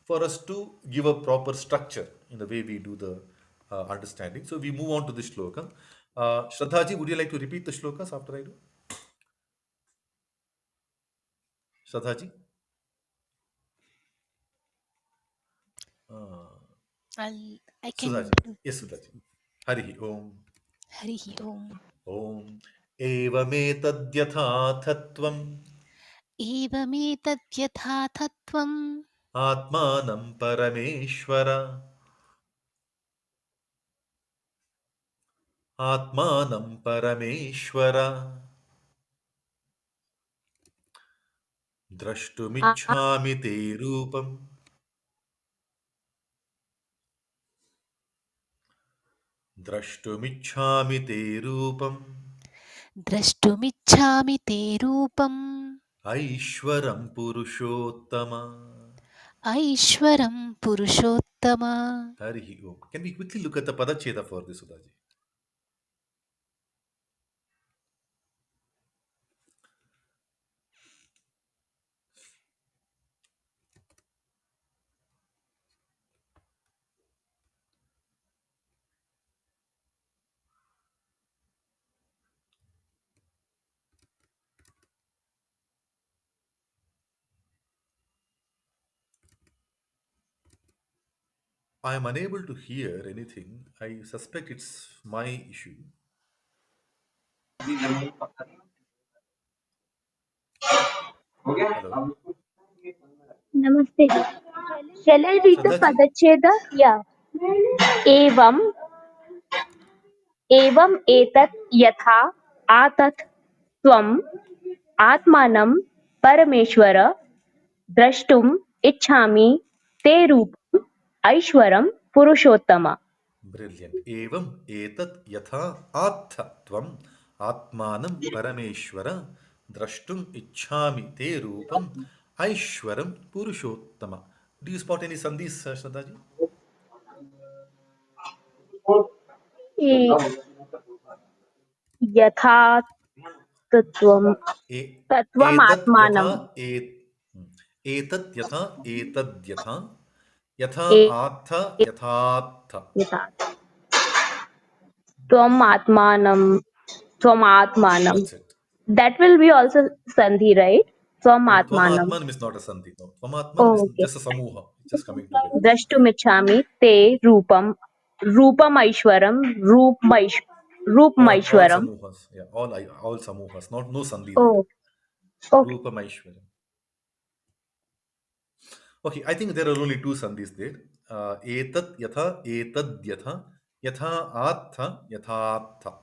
for us to give a proper structure in the way we do the understanding. So we move on to this shloka. Shraddhaji, would you like to repeat the shlokas after I do? Shraddhaji? Uh, I can Sudhaji. Yes, Sudhaji. Harihi Om. Harihi Om. Om. एवमेतद्यथाथत्वम् एवमेतद्यथाथत्वम् आत्मानं परमेश्वर आत्मानं परमेश्वर द्रष्टुमिच्छामि ते रूपम् द्रष्टुमिच्छामि ते रूपम् द्रष्टुमिच्छामि ते रूपम् ऐश्वरं पुरुषोत्तम. ऐश्वरं पुरुषोत्तम. Harihi Om. Can we quickly look at the Padacheda for this, Sudhaji? I am unable to hear anything. I suspect it's my issue. Hello? Namaste. Shall I read the Shraddhaji? Padacheda? Yeah. एवम् एवम् एतत् यथा आतत् त्वम् आत्मानं परमेश्वर द्रष्टुम् इच्छामि ते रूपम् ऐश्वरं पुरुषोत्तम. Brilliant. Evam etat yatha atha tvam atmanam parameshwara drashtum ichhami te rupam aishwaram purushottama. Do you spot any sandhis, Shraddhaji? इ- यथा तत्त्वम् ए एतत् यथा तत्त्वमात्मानं एतत् यथा एतद्यथा यथा ए- आत्थ यथात्थ. यथा त्वम् आत्मानं त्वम् आत्मानं. That's it. That will be also sandhi, right? त्वम् No, आत्मानं. Tvamatman is not a sandhi. No, Tvamatman Oh, is okay. just a samuha. It's just coming together. द्रष्टुमिच्छामि ते रूपम् रूपमैश्वरं All रूपमैश्वरम्. samuhas. Yeah, all samuhas. Not no sandhi there. Oh, okay. Rupam Aishwaryam. Okay, I think there are only two sandhis there. Etat yatha, etad yatha, yatha atha, yathatha.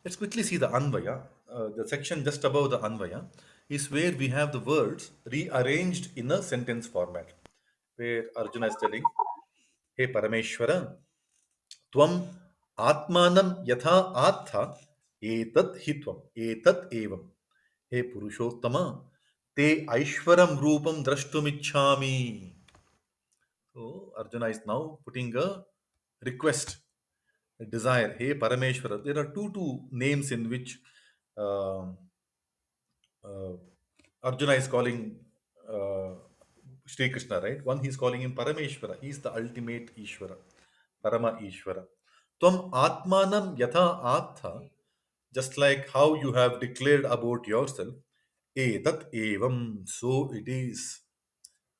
Let's quickly see the Anvaya. The section just above the Anvaya is where we have the words rearranged in a sentence format. Where Arjuna is telling, Hey Parameshwara, Tvam Atmanam Yatha Atha, Etat Hitvam, Etat Evam. Hey Purushottama, Te Aishwaram Rupam Drashtumichhami. So Arjuna is now putting a request, a desire. Hey Parameshwara. There are two names in which um uh, Arjuna is calling uh, Sri Krishna, right? One he's calling him Parameshwara. He's the ultimate Ishvara, Parama Ishvara. Tvam Atmanam Yatha Atha, just like how you have declared about yourself, Etat Evam, so it is.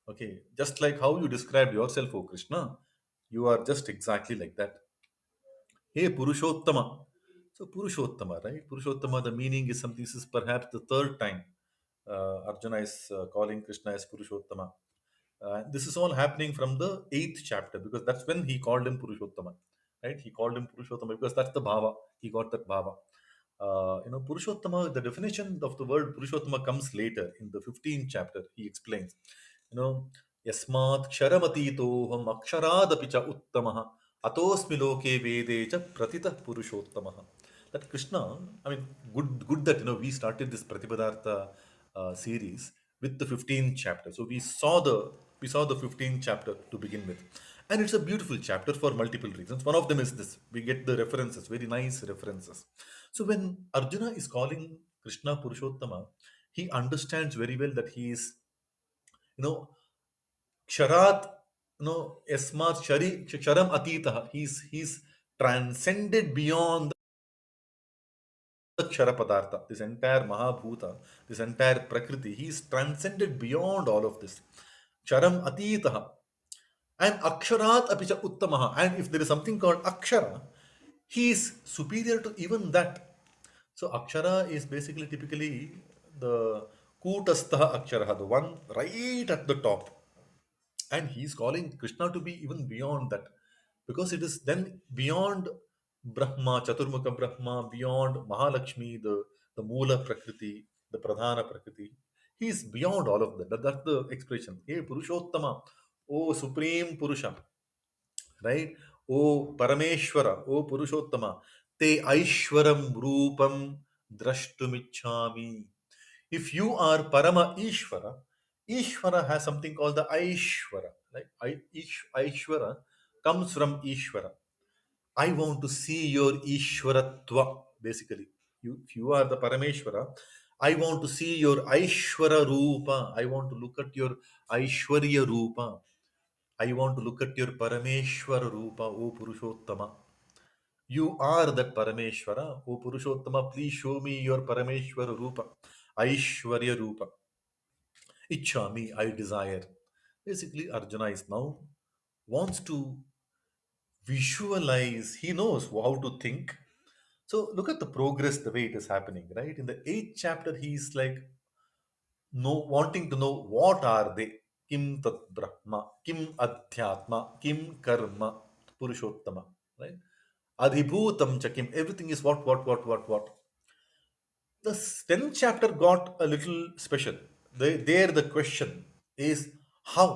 Okay, just like how you described yourself, O Krishna, you are just exactly like that. Hey Purushottama. So Purushottama, right? Purushottama, the meaning is something, this is perhaps the third time Arjuna is calling Krishna as Purushottama. This is all happening from the eighth chapter because that's when he called him Purushottama, right? He called him Purushottama because that's the bhava. He got that bhava. Purushottama, the definition of the word Purushottama comes later in the 15th chapter. He explains, Yasmat ksharamati aksharaadapi cha uttamaha atosmi loke vede cha pratita Purushottamaha. That Krishna, I mean, good that we started this Pratipadartha series with the 15th chapter. So we saw the 15th chapter to begin with, and it's a beautiful chapter for multiple reasons. One of them is this: we get the references, very nice references. So when Arjuna is calling Krishna Purushottama, he understands very well that he is, you know, Ksharat, Yasmat Ksharam Atitaha. He's transcended beyond the Kshara Padartha, this entire Mahabhuta, this entire Prakriti. He's transcended beyond all of this. Ksharam Atitaha. And Aksharat Apicha Uttamaha. And if there is something called Akshara, he is superior to even that. So Akshara is basically typically the Kutastha Akshara, the one right at the top. And he's calling Krishna to be even beyond that. Because it is then beyond Brahma, Chaturmukha Brahma, beyond Mahalakshmi, the Moola Prakriti, the Pradhana Prakriti. He is beyond all of that. That's the expression. Hey Purushottama, O Supreme Purusha, right? O Parameshwara, O Purushottama, Te Aishwaram Rupam Drashtumichhami. If you are Parama Ishvara, Ishvara has something called the Aishvara. Like Aishvara comes from Ishvara. I want to see your Ishvaratva, basically. If you are the Parameshvara, I want to see your Aishvara Rupa. I want to look at your Aishwarya Rupa. I want to look at your Parameshwara Rupa, O Purushottama. You are that Parameshwara. O Purushottama, please show me your Parameshwara Rupa. Aishwarya Rupa. Ichhami, I desire. Basically, Arjuna is now wants to visualize. He knows how to think. So look at the progress, the way it is happening, right? In the eighth chapter, he's like wanting to know what are they. Kim tat Brahma, Kim Adhyatma, Kim Karma, Purushottama, right? Adhibhutam Chakim, everything is what. The 10th chapter got a little special. There, the question is How?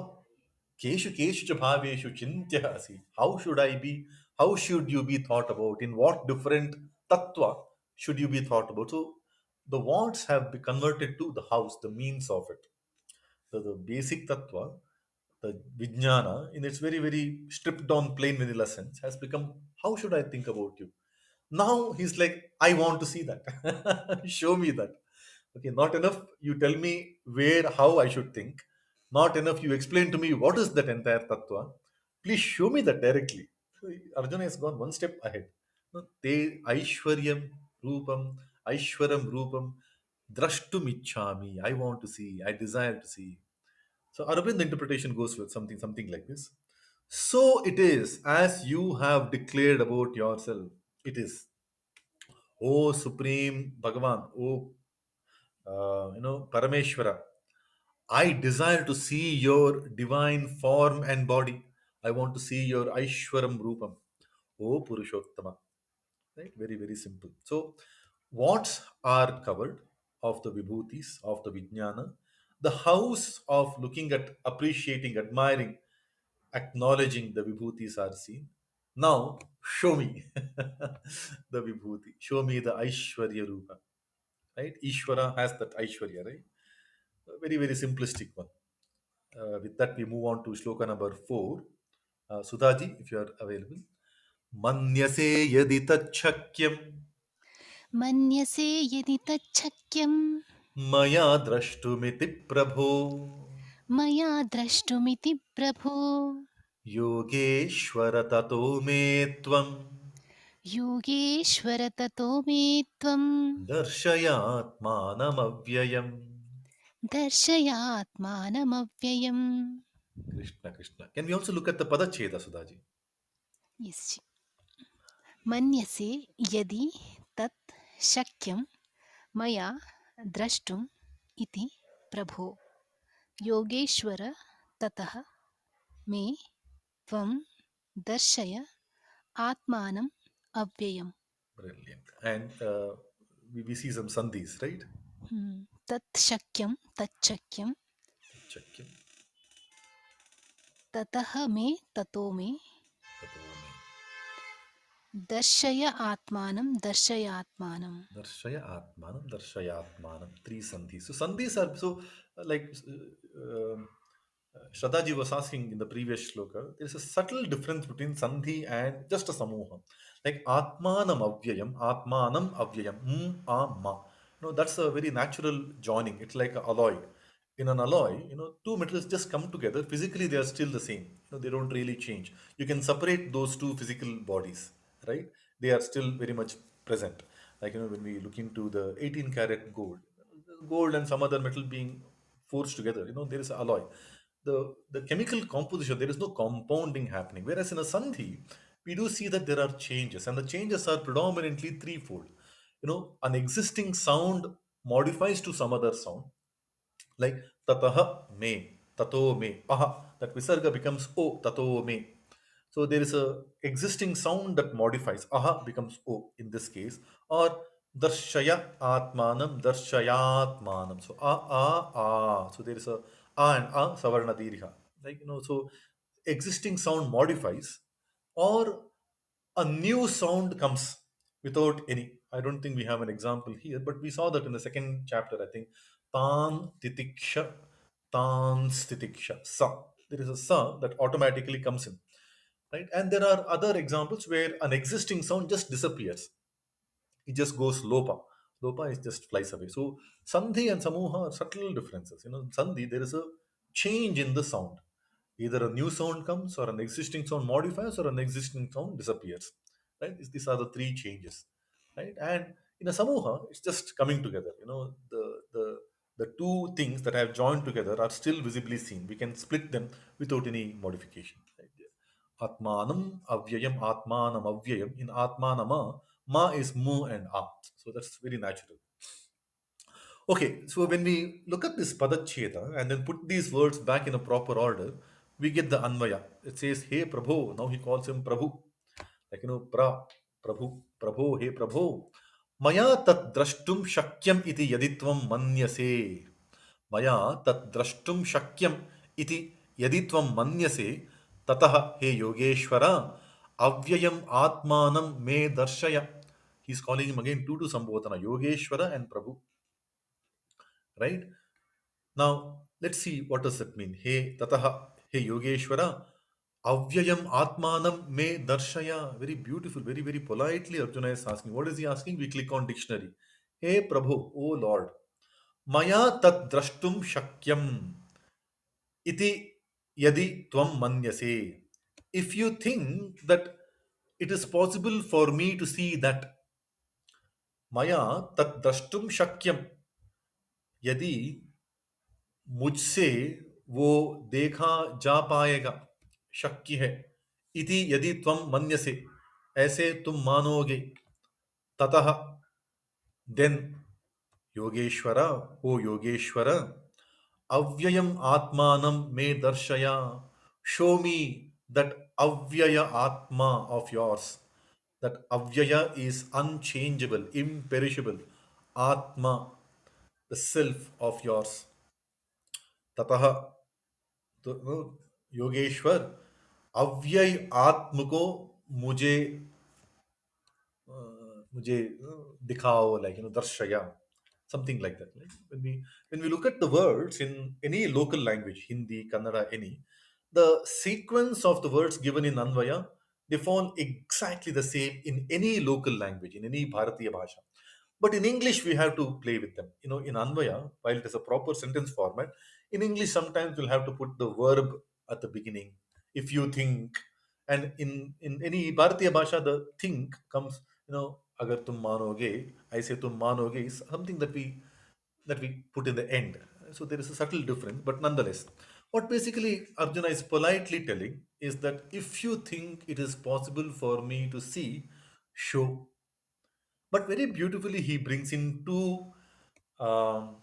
Keshu keshu cha bhaveshu chintya asi. How should I be? How should you be thought about? In what different tattva should you be thought about? So the wants have been converted to the house, the means of it. So the basic tattva, the vijnana, in its very, very stripped down plain vanilla sense, has become how should I think about you? Now he's like, I want to see that. Show me that. Okay, not enough you tell me where, how I should think. Not enough you explain to me what is that entire tattva. Please show me that directly. So Arjuna has gone one step ahead. No, Te Aishwaryam Rupam, Aishwaram Rupam, Drashtum Ichhami. I want to see, I desire to see. So Aravind interpretation goes with something like this. So it is as you have declared about yourself. It is. O Supreme Bhagavan, O Parameshwara, I desire to see your divine form and body. I want to see your Aishwaram Rupam. O Purushottama. Right? Very, very simple. So, what are covered of the Vibhutis, of the Vijnana? The house of looking at, appreciating, admiring, acknowledging the Vibhutis are seen. Now, show me the Vibhuti. Show me the Aishwarya Rupa. Right? Ishvara has that Aishwarya, right? A very, very simplistic one. With that, we move on to shloka number 4. Sudhaji, if you are available. Manyase yadi tachakyam मन्यसे यदि तच्छक्यं maya drashtumiti prabho मया द्रष्टुमिति प्रभो yogeshwara tato me tvam Yogeshwar ततो मे त्वं darshayatmanamavyayam. दर्शयात्मानमव्ययम्. Krishna, Krishna. Can we also look at the Padacheda, Sudhaji? Yes. मन्यसे यदि तत् शक्यं मया द्रष्टुम् इति प्रभो योगेश्वर ततः मे त्वं दर्शय आत्मानम् अव्ययम्. Brilliant. And we see some sandhis, right? तत् शक्यं तच्छक्यं Tachakyam, ततः मे ततो मे tato me. दर्शय आत्मानं दर्शयात्मानं. Darshaya Atmanam, Darshaya Atmanam. Three sandhis. So sandhis are so like Shraddhaji was asking in the previous shloka. There is a subtle difference between sandhi and just a samuha. Like Atmanam Avyayam, Atmanam Avyayam, Ma. That's a very natural joining. It's like an alloy. In an alloy, two metals just come together. Physically, they are still the same. They don't really change. You can separate those two physical bodies, right? They are still very much present. Like when we look into the 18 karat gold and some other metal being forged together, there is an alloy. The chemical composition, there is no compounding happening. Whereas in a sandhi, we do see that there are changes, and the changes are predominantly threefold. An existing sound modifies to some other sound, like tataha me, tato me, aha, that visarga becomes o, tato me. So there is a existing sound that modifies, aha becomes o in this case, or darshaya atmanam, darshayatmanam. So so there is a and a savarna dirgha, like so existing sound modifies, or a new sound comes without any. I don't think we have an example here, but we saw that in the second chapter, I think. Tan titiksha, tan stitiksha, sa. There is a sa that automatically comes in, right? And there are other examples where an existing sound just disappears. It just goes lopa. Lopa is just flies away. So sandhi and samuha are subtle differences. Sandhi, there is a change in the sound. Either a new sound comes, or an existing sound modifies, or an existing sound disappears. Right? These are the three changes. Right? And in a samuha, it's just coming together. The two things that have joined together are still visibly seen. We can split them without any modification. Right? Atmanam avyayam, Atmanam avyayam. In Atmanama, ma is mu and a. So that's very natural. Okay, so when we look at this padacheta and then put these words back in a proper order, we get the anvaya. It says, Hey Prabhu. Now he calls him Prabhu. Like, Prabhu, Prabhu, Hey Prabhu. Maya tat drashtum shakyam iti yaditvam manyase. Maya tat drashtum shakyam iti यदि त्वं मन्यसे ततः हे योगेश्वर अव्ययम आत्मानं मे दर्शय. He's calling him again two to Sambodhana, Yogeshwara and Prabhu, right? Now let's see what does it mean. Hey tataha, hey Yogeshwara, avyayam atmanam me darshaya. Very beautiful, very very politely Arjuna is asking. What is he asking? We click on dictionary. Hey Prabhu, oh Lord, maya tat drashtum shakyam iti yadi tvam manyase. If you think that it is possible for me to see that, maya tat drashtum shakyam, यदि मुझसे वो देखा जा पाएगा, शक्य है, इति यदि त्वम मन्यसे, ऐसे तुम मानोगे, ततः, देन, योगेश्वर, ओ योगेश्वर, अव्ययम आत्मानं मे दर्शया, show me that avyaya atma of yours, that avyaya is unchangeable, imperishable, atma, the self of yours, ततः, तो योगेश्वर, अव्यय आत्म को मुझे मुझे दिखाओ, like दर्शया, something like that. Like when we look at the words in any local language, Hindi, Kannada, any, the sequence of the words given in Anvaya, they fall exactly the same in any local language, in any Bharatiya Bhasha. But in English, we have to play with them. In Anvaya, while it is a proper sentence format, in English, sometimes we'll have to put the verb at the beginning. If you think, and in any Bharatiya Bhasha, the think comes, agar tum manoge, I say tum manoge is something that we put in the end. So there is a subtle difference, but nonetheless, what basically Arjuna is politely telling is that if you think it is possible for me to see, show. But very beautifully, he brings in two um,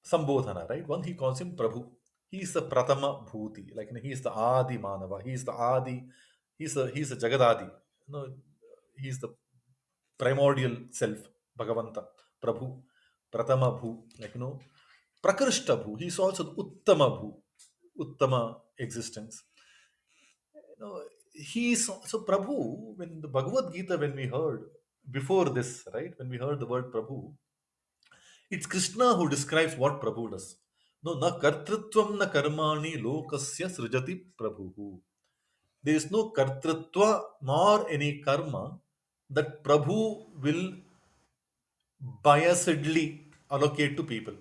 Sambodhana, right? One, he calls him Prabhu. He is the Pratama Bhuti, like he is the Adi Manava. He is the Adi. He's a Jagadadi. You know, he is the primordial self, Bhagavanta, Prabhu, Pratama Bhu, Prakrishta Bhu. He is also the Uttama Bhu, Uttama existence. He is so Prabhu. When the Bhagavad-Gita, when we heard before this, right? When we heard the word Prabhu, it's Krishna who describes what Prabhu does. No, na kartrutvam na karmani lokasya srijati Prabhu. There is no kartrutva nor any karma that Prabhu will biasedly allocate to people.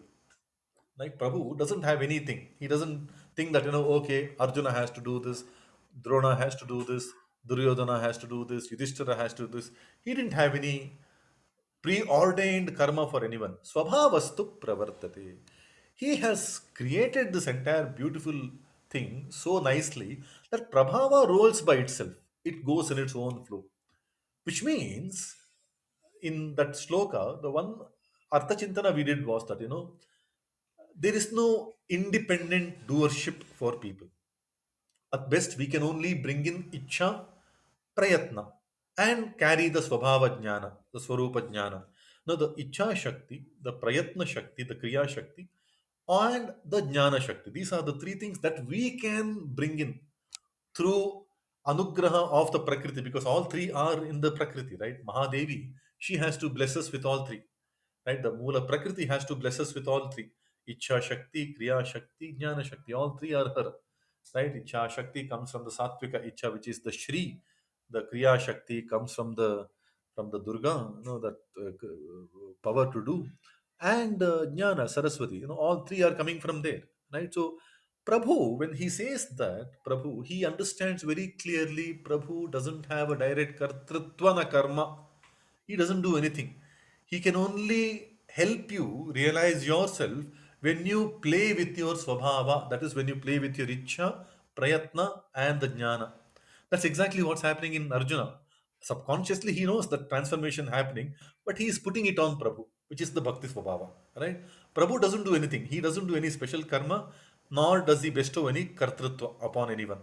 Like Prabhu doesn't have anything. He doesn't think that, okay, Arjuna has to do this, Drona has to do this, Duryodhana has to do this, Yudhishthira has to do this. He didn't have any preordained karma for anyone. Swabhavastu pravartate. He has created this entire beautiful thing so nicely that Prabhava rolls by itself. It goes in its own flow. Which means, in that sloka, the one Artha Chintana we did was that, there is no independent doership for people. At best, we can only bring in Ichha, Prayatna, and carry the Swabhava Jnana, the Swarupa Jnana. Now, the Ichha Shakti, the Prayatna Shakti, the Kriya Shakti, and the Jnana Shakti. These are the three things that we can bring in through Anugraha of the Prakriti, because all three are in the Prakriti, right? Mahadevi, she has to bless us with all three, right? The Mula Prakriti has to bless us with all three. Ichha Shakti, Kriya Shakti, Jnana Shakti, all three are her, right? Ichha Shakti comes from the Satvika Ichha, which is the Shri. The Kriya Shakti comes from the Durga, that power to do, and Jnana Saraswati. All three are coming from there, right? So Prabhu, when he says that, Prabhu, he understands very clearly. Prabhu doesn't have a direct kartrutva na karma. He doesn't do anything. He can only help you realize yourself when you play with your swabhava. That is when you play with your ichha, prayatna, and the jnana. That's exactly what's happening in Arjuna. Subconsciously, he knows the transformation happening, but he is putting it on Prabhu, which is the bhakti swabhava. Right? Prabhu doesn't do anything. He doesn't do any special karma, nor does he bestow any kartrutva upon anyone.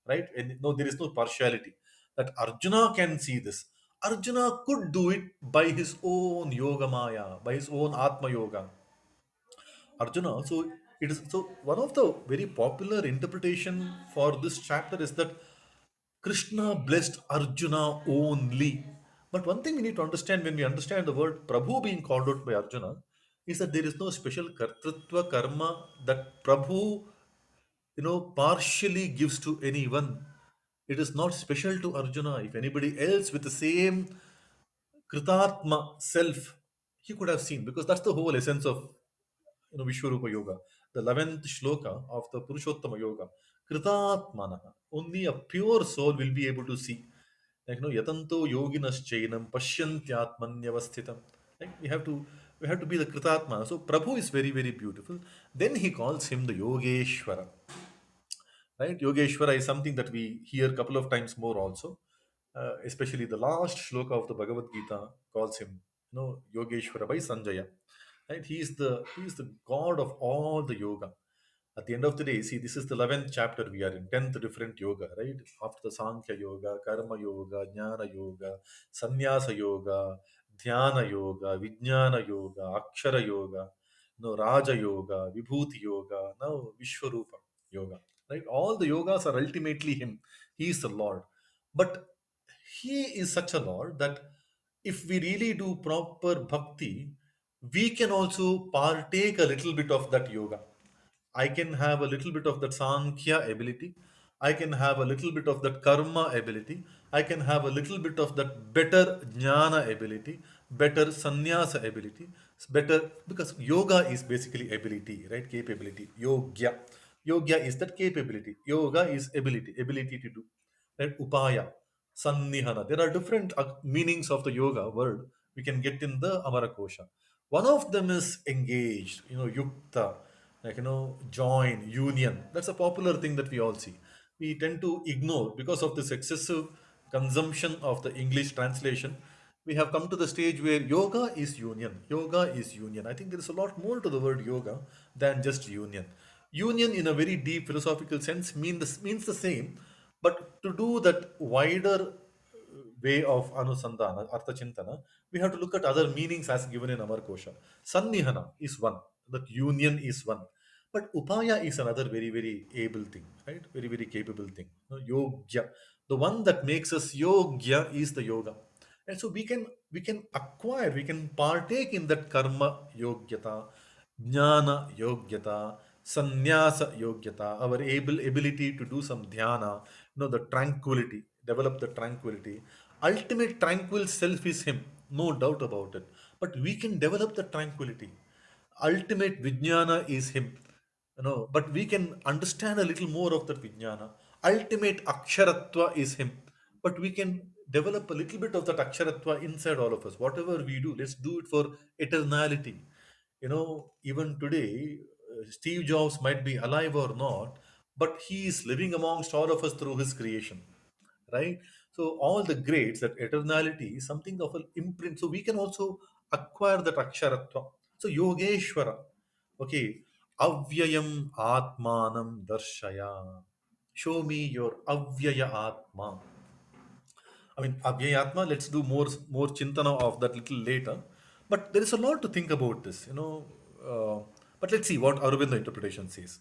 Right? And no, there is no partiality. That Arjuna can see this. Arjuna could do it by his own yoga maya, by his own atma yoga. Arjuna, so It is so one of the very popular interpretation for this chapter is that Krishna blessed Arjuna only. But one thing we need to understand when we understand the word Prabhu being called out by Arjuna is that there is no special kartritva karma that Prabhu, partially gives to anyone. It is not special to Arjuna. If anybody else with the same kritatma self, he could have seen, because that's the whole essence of Vishwarupa Yoga, the 11th shloka of the Purushottama Yoga. Kritatmanaha. Only a pure soul will be able to see. Like yatanto yoginas chainam pashyantyatmanyavasthitam. Like we have to be the Kritatmana. So Prabhu is very, very beautiful. Then he calls him the Yogeshwara. Right? Yogeshwara is something that we hear a couple of times more also. Especially the last shloka of the Bhagavad-Gita calls him, Yogeshwara by Sanjaya. Right? He is the god of all the yoga. At the end of the day, see, this is the 11th chapter we are in, 10th different yoga, right? After the Sankhya Yoga, Karma Yoga, Jnana Yoga, Sannyasa Yoga, Dhyana Yoga, Vijnana Yoga, Akshara Yoga, Raja Yoga, Vibhuti Yoga, now Vishwarupa Yoga, right? All the yogas are ultimately Him. He is the Lord. But He is such a Lord that if we really do proper bhakti, we can also partake a little bit of that yoga. I can have a little bit of that Sankhya ability. I can have a little bit of that Karma ability. I can have a little bit of that better Jnana ability, better Sannyasa ability. It's better because yoga is basically ability, right? Capability. Yogya. Yogya is that capability. Yoga is ability to do. Right? Upaya, Sannihana. There are different meanings of the yoga word we can get in the Amarakosha. One of them is engaged, yukta, like join, union. That's a popular thing that we all see. We tend to ignore because of this excessive consumption of the English translation. We have come to the stage where yoga is union. Yoga is union. I think there is a lot more to the word yoga than just union. Union, in a very deep philosophical sense, means the same, but to do that wider way of anusandhana, artha chintana, we have to look at other meanings as given in Amarkosha. Sannihana is one, that union is one. But upaya is another very, very able thing, right? Very, very capable thing. Yogya. The one that makes us yogya is the yoga. And so we can acquire, we can partake in that karma yogyata, jnana yogyata, sannyasa yogyata, our ability to do some dhyana, the tranquility, develop the tranquility. Ultimate tranquil self is Him, no doubt about it. But we can develop the tranquility. Ultimate Vijnana is Him. But we can understand a little more of that Vijnana. Ultimate Aksharatva is Him. But we can develop a little bit of that Aksharatva inside all of us. Whatever we do, let's do it for eternality. Even today, Steve Jobs might be alive or not, but he is living amongst all of us through his creation, right? So all the grades, that eternality is something of an imprint. So we can also acquire that aksharatva. So Yogeshwara, okay, avyayam atmanam darshaya. Show me your avyaya atma. I mean, avyaya atma. Let's do more chintana of that little later. But there is a lot to think about this. But let's see what Aurobindo interpretation says.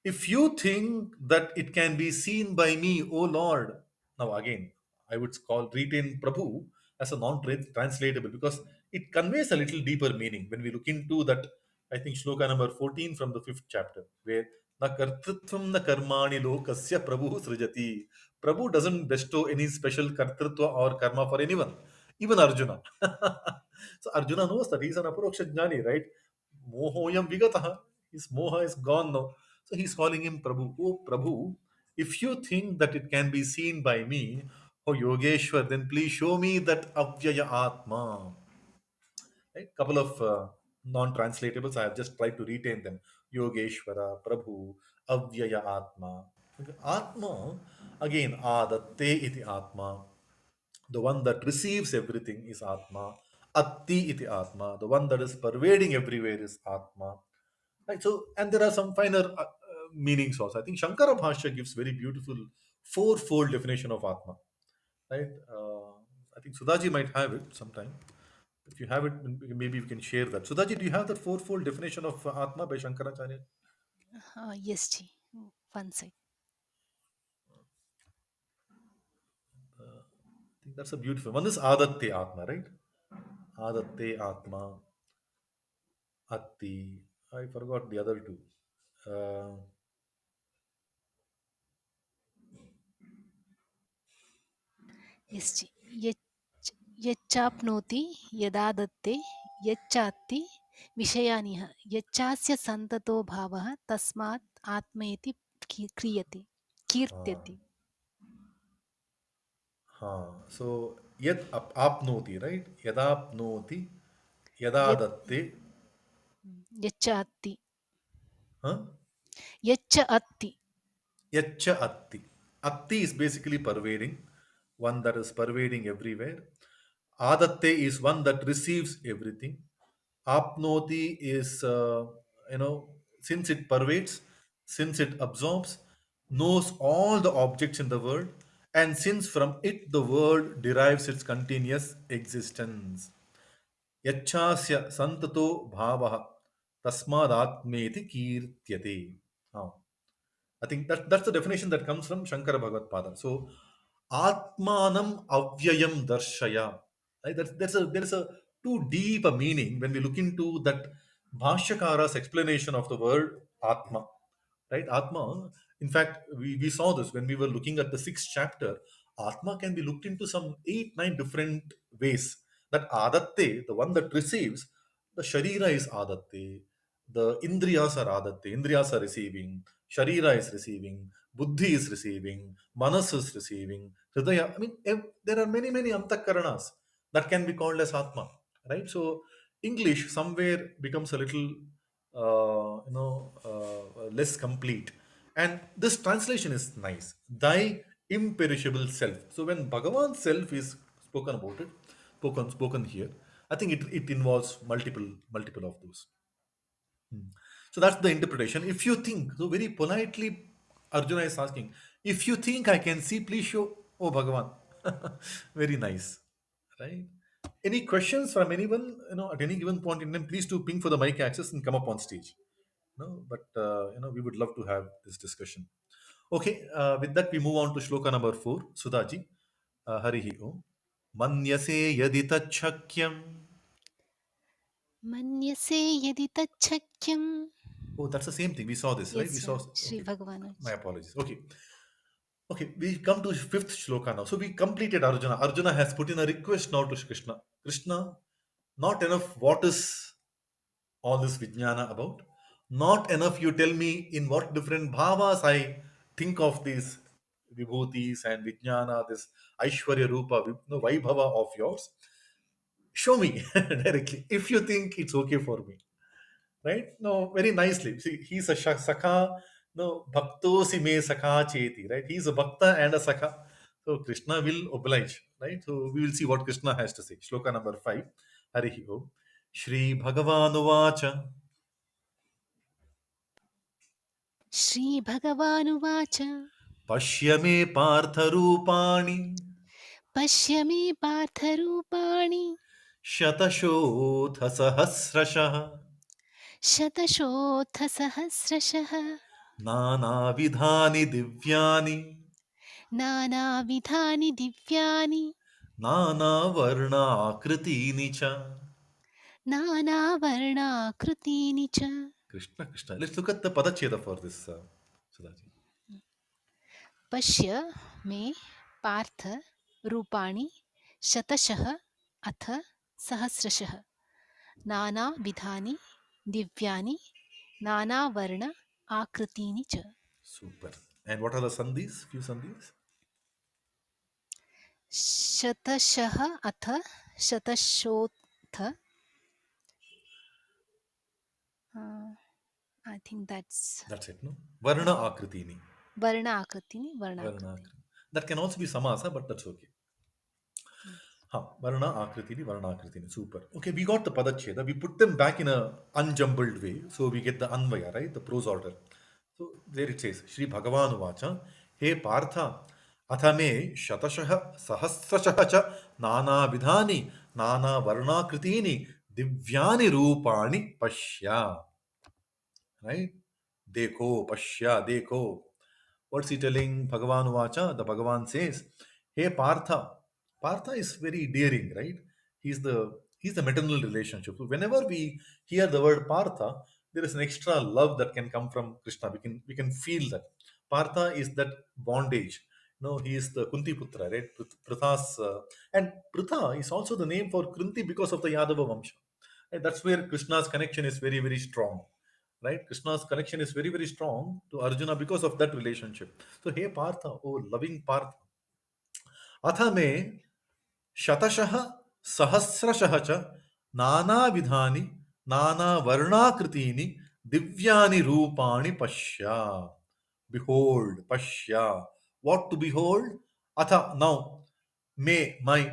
If you think that it can be seen by me, O Lord, now again, I would retain Prabhu as a non-translatable because it conveys a little deeper meaning when we look into that. I think shloka number 14 from the fifth chapter, where na kartrutvam na karmani lokasya Prabhu srijati. Prabhu doesn't bestow any special kartrutva or karma for anyone, even Arjuna. So Arjuna knows that he's an aparoksha jnani, right? Mohoyam vigataha. His moha is gone now. So he's calling him Prabhu. Oh Prabhu, if you think that it can be seen by me, oh Yogeshwar, then please show me that Avyaya Atma. Right? Couple of non-translatables. I have just tried to retain them. Yogeshwara, Prabhu, Avyaya Atma. Okay, Atma, again, Adatte iti Atma. The one that receives everything is Atma. Atti iti Atma. The one that is pervading everywhere is Atma. Right. So, and there are some finer meanings also. I think Shankara Bhashya gives very beautiful fourfold definition of Atma. Right. I think Sudhaji might have it sometime. If you have it, maybe we can share that. Sudhaji, do you have that fourfold definition of Atma by Shankaracharya? Yes, Ji. One sec. I think that's a beautiful one. Is Adatte Atma, right? Adatte Atma, Atti. I forgot the other two. Uh, Yes, Ji. यच्चाप्नोति यदा दत्ते यच्चात्ति विषयानिह यच्चास्य सन्ततो भावः तस्मात् आत्मेति क्रियते कीर्त्यति. so yet apnoti, right? Yadapnoti, yada यत् datte, यच्च अत्ति huh? यच्च अत्ति. Yacha atti. Atti is basically pervading, one that is pervading everywhere. Adatte is one that receives everything. Apnoti is, since it pervades, since it absorbs, knows all the objects in the world, and since from it the world derives its continuous existence. Yachasya santato bhavaha tasmadatmeti kirtyate. Now, I think that's the definition that comes from Shankara Bhagavad Pada. So, Atmanam Avyayam Darshaya. Right? There's a too deep a meaning when we look into that Bhashyakara's explanation of the word Atma. Right? Atma, in fact, we saw this when we were looking at the sixth chapter. Atma can be looked into some 8, 9 different ways. That Adatte, the one that receives, the Sharira is Adatte, the Indriyas are Adatte, Indriyas are receiving, Sharira is receiving, Buddhi is receiving, Manas is receiving, Hridaya. I mean, there are many, many Antakaranas that can be called as Atma. Right? So, English somewhere becomes a little less complete. And this translation is nice. Thy imperishable self. So when Bhagavan's self is spoken about it, spoken here, I think it involves multiple of those. So that's the interpretation. If you think, so very politely, Arjuna is asking, if you think I can see, please show, oh Bhagavan. Very nice. Right? Any questions from anyone, at any given point in time, please do ping for the mic access and come up on stage. No, but we would love to have this discussion. Okay, with that we move on to shloka number 4. Sudhaji, Harihi Om. Manyase yadi tachakyam. मन्यसे यदि तच्छक्यं. Oh, that's the same thing. We saw this, right? We Yes, saw. Shri Okay, Bhagavan. my apologies. Okay, okay. We come to fifth shloka now. So we completed Arjuna. Arjuna has put in a request now to Krishna. Krishna, not enough. What is all this vijnana about? Not enough. You tell me in what different bhavas I think of these vibhutis and vijnana, this Aishwarya Rupa, Vaibhava of yours. Show me directly if you think it's okay for me. Right? No, very nicely. See, he's a sakha, no, bhaktosi me sakha cheti, right? He's a bhakta and a sakha. So Krishna will oblige, right? So we will see what Krishna has to say. Shloka number 5. Harihi Om. Shri Bhagavanuvacha Shri Bhagavanuvacha. Pashya me partharupani पश्य मे पार्थरूपाणि Shatashodha Sahasrashah शतशोऽथसहस्रशः Nana Vidhani Divyani नानाविधानि दिव्यानि Nana Varna Akriti cha. नानावर्णाकृतीनि च. Krishna, Krishna. Let's look at the Padacheda for this, Sudhaji. पश्य मे पार्थ रूपाणि शतशः अथ सहस्रशः नानाविधानि दिव्यानि नानावर्ण आकृतीनि च. Super. And what are the sandhis? Few sandhis? शतशः अथ शतशोऽथ. I think that's That's it, no? Varna Akritini. वर्ण आकृतीनि वर्ण Varna आकृति. Akritini. That can also be samasa, but that's okay. Varna Akritini, Varna Akritini. Super. Okay, we got the Padacheda. We put them back in a unjumbled way. So we get the Anvaya, right? The prose order. So there it says, Shri Bhagavan Vacha, He Partha, Athame Shatashah Sahasrashah cha Nana Vidhani, Nana Varna Kritini, Divyani Rupani Pashya. Right? Dekho, Pashya, Dekho. What's he telling Bhagavan Vacha? The Bhagavan says, Hey Partha. Partha is very daring, right? He's the maternal relationship. So whenever we hear the word Partha, there is an extra love that can come from Krishna. We can feel that. Partha is that bondage. No, he is the Kunti Putra, right? Pritha's, and Pritha is also the name for Kunti because of the Yadava Vamsha. And that's where Krishna's connection is very, very strong. Right? Krishna's connection is very, very strong to Arjuna because of that relationship. So, hey Partha, oh loving Partha, अथ मे शतशः सहस्रशः च नानाविधानि नानावर्णाकृतीनि दिव्यानि रूपाणि पश्य. Behold, pashya. What to behold? Atha, now, may, my,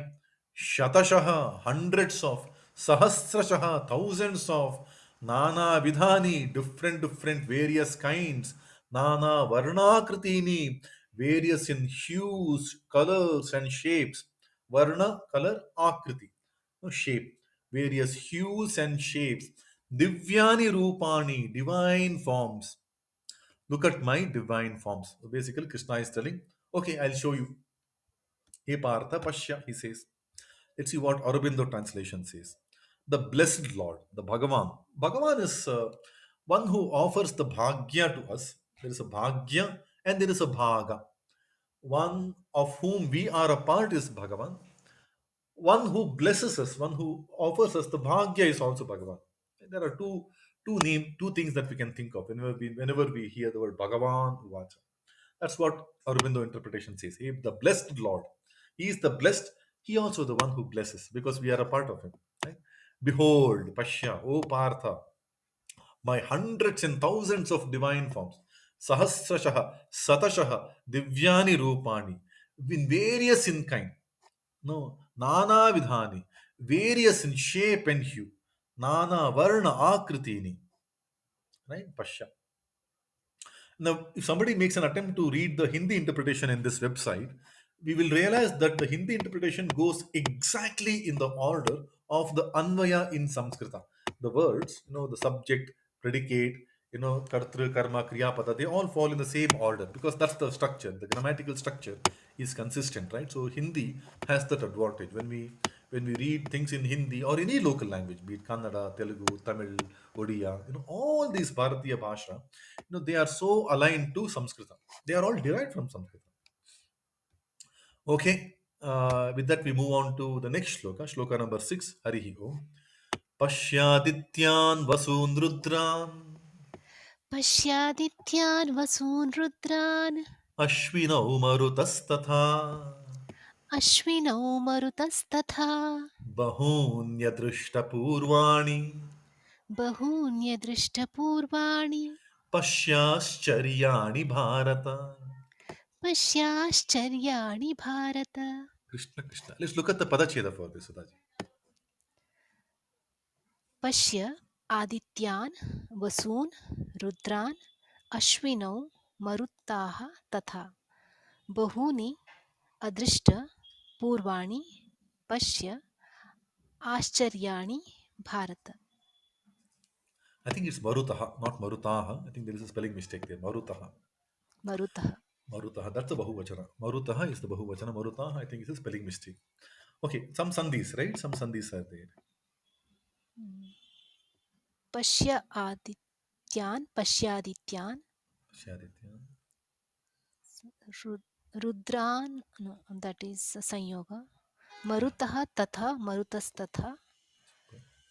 shatashaha, hundreds of, sahasrashaha, thousands of, nana vidhani, different various kinds, nana varnakritini, various in hues, colors and shapes. Varna, color, akriti, no, shape, various hues and shapes. Divyani rupani, divine forms. Look at my divine forms. So basically, Krishna is telling, okay, I'll show you. He Partha Pashya, he says. Let's see what Aurobindo translation says. The blessed Lord, the Bhagavan. Bhagavan is one who offers the bhagya to us. There is a bhagya and there is a bhaga. One of whom we are a part is Bhagavan. One who blesses us, one who offers us the bhagya is also Bhagavan. There are two things that we can think of whenever we hear the word Bhagavan Uvacha. That's what Aurobindo interpretation says. He, the blessed Lord. He is the blessed. He also the one who blesses because we are a part of him. Right? Behold, Pashya, O Partha, my hundreds and thousands of divine forms. Sahasrashaha, Satashaha, Divyani Rupani, in various in kind. No, Nana Vidhani, various in shape and hue. Nana Varna Akritini. Right? Pashya. Now, if somebody makes an attempt to read the Hindi interpretation in this website, we will realize that the Hindi interpretation goes exactly in the order of the Anvaya in Samskrita. The words, the subject, predicate, Kartru, Karma, Kriya, Pada, they all fall in the same order because that's the structure. The grammatical structure is consistent, right? So Hindi has that advantage. When we read things in Hindi or any local language, be it Kannada, Telugu, Tamil, Odia, all these Bharatiya Bhasha, they are so aligned to Samskrita. They are all derived from Samskrita. Okay, with that we move on to the next shloka, shloka number 6, Harihi Om. Pashyadityan vasun rudran पश्यादित्यान् वसून् रुद्रान् ashvinau marutastatha अश्विनौ मरुतस्तथा bahunyadrishtapurvani बहून्यदृष्टपूर्वाणि पश्याश्चर्याणि Bharat. पश्याश्चर्याणि Bharat. Krishna Krishna. Let's look at the Padacheda for this, Sudhaji. पश्य आदित्यान् वसून् रुद्रान् अश्विनौ मरुत्ताः तथा बहूनि अदृष्ट पूर्वाणि पश्य आश्चर्याणि Bharat. I think it's Marutaha, not Marutaha. I think there is a spelling mistake there. Marutaha. मरुतः. Marutaha. That's the Bahuvachana. Marutaha is the Bahuvachana. Marutaha, I think, is a spelling mistake. Okay, some sandhis, right? Some sandhis are there. पश्य आदित्यान् पश्यादित्यान् Shaditya. रुद्रान्, no, that is संयोग. मरुतः तथा मरुतस्तथा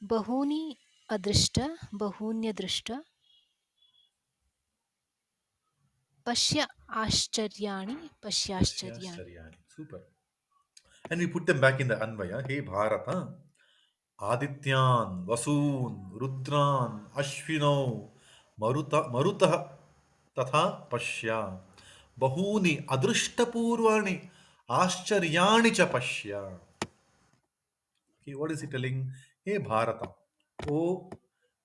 बहूनि अदृष्ट बहून्यदृष्ट पश्य आश्चर्याणि पश्याश्चर्याणि. Pashyascharyani. Super. And we put them back in the Anvaya. Hey Bharata. Adityan, Vasun, Rudran, Ashwino, Marutah, Tatha Pashya. Bahuni, Adrishtapurvani, Ashcharyani cha Pashya. Okay, what is he telling? Hey Bharata, O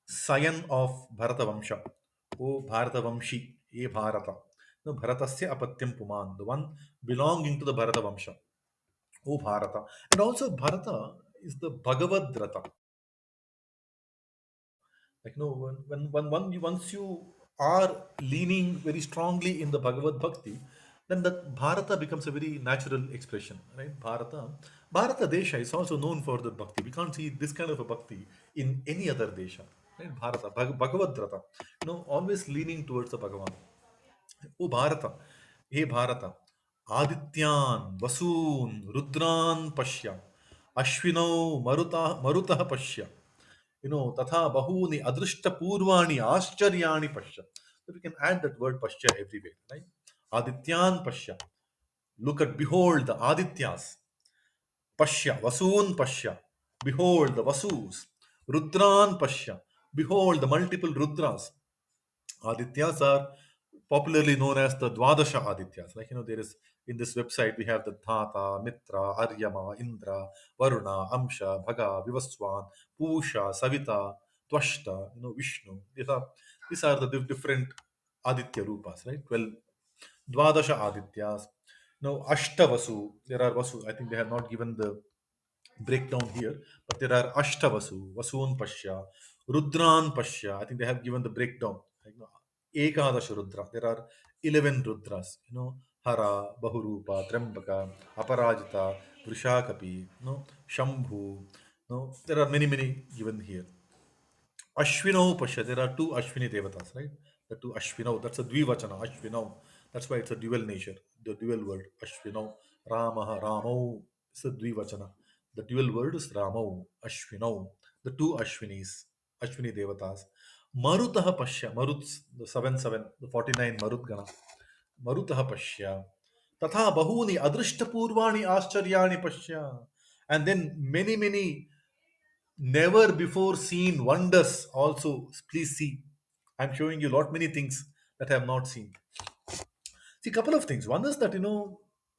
scion of Bharata Vamsha, O Bharata Vamshi, Hey Bharata. No, Bharatasya Apatyam Puman, the one belonging to the Bharata Vamsha. O Bharata. And also Bharata is the Bhagavad-Rata. Like no, when once you are leaning very strongly in the Bhagavad Bhakti, then the Bharata becomes a very natural expression, right? Bharata Desha is also known for the Bhakti. We can't see this kind of a Bhakti in any other Desha, right? Bhagavad Rata, always leaning towards the Bhagavan. O Bharata, हे भारत आदित्यान वसून रुद्रान पश्य अश्विनौ मरुतः पश्य तथा bahuni adrishta purvani आश्चर्याणि पश्य. So we can add that word pashya everywhere, right? Adityan pashya. Look at, behold the Adityas. Pashya, Vasoon Pashya. Behold the Vasus. Rudran Pashya. Behold the multiple Rudras. Adityas are popularly known as the Dwadasha Adityas. Like, there is in this website, we have the Dhata, Mitra, Aryama, Indra, Varuna, Amsha, Bhaga, Vivaswan, Pusha, Savita, Twashta, Vishnu. These are the different Aditya Rupas, right? 12 Dwadasha Adityas. Now, Ashtavasu, there are Vasu. I think they have not given the breakdown here, but there are Ashtavasu, Vasun Pashya, Rudran Pashya. I think they have given the breakdown. Like, Ekadash Rudra. There are 11 Rudras. Hara, Bahurupa, Trambaka, Aparajita, Vrishakapi, Shambhu. There are many, many given here. Ashwinau Pasha, there are two Ashwini Devatas, right? The two Ashwinau, that's a Dvivachana, Ashwinau. That's why it's a dual nature, the dual word, Ashwinau. Ramaha, Ramau, it's a Dvivachana. The dual word is Ramau, Ashwinau. The two Ashwinis, Ashwini Devatas. Marutaha Pasha, Maruts, the 7, the 49 Marut Gana. Marutaha Pasha. Tatha Bahuni Adrishta Purvani Ascharya Pasha. And then many, many never before seen wonders also. Please see. I'm showing you lot many things that I have not seen. See, couple of things. One is that,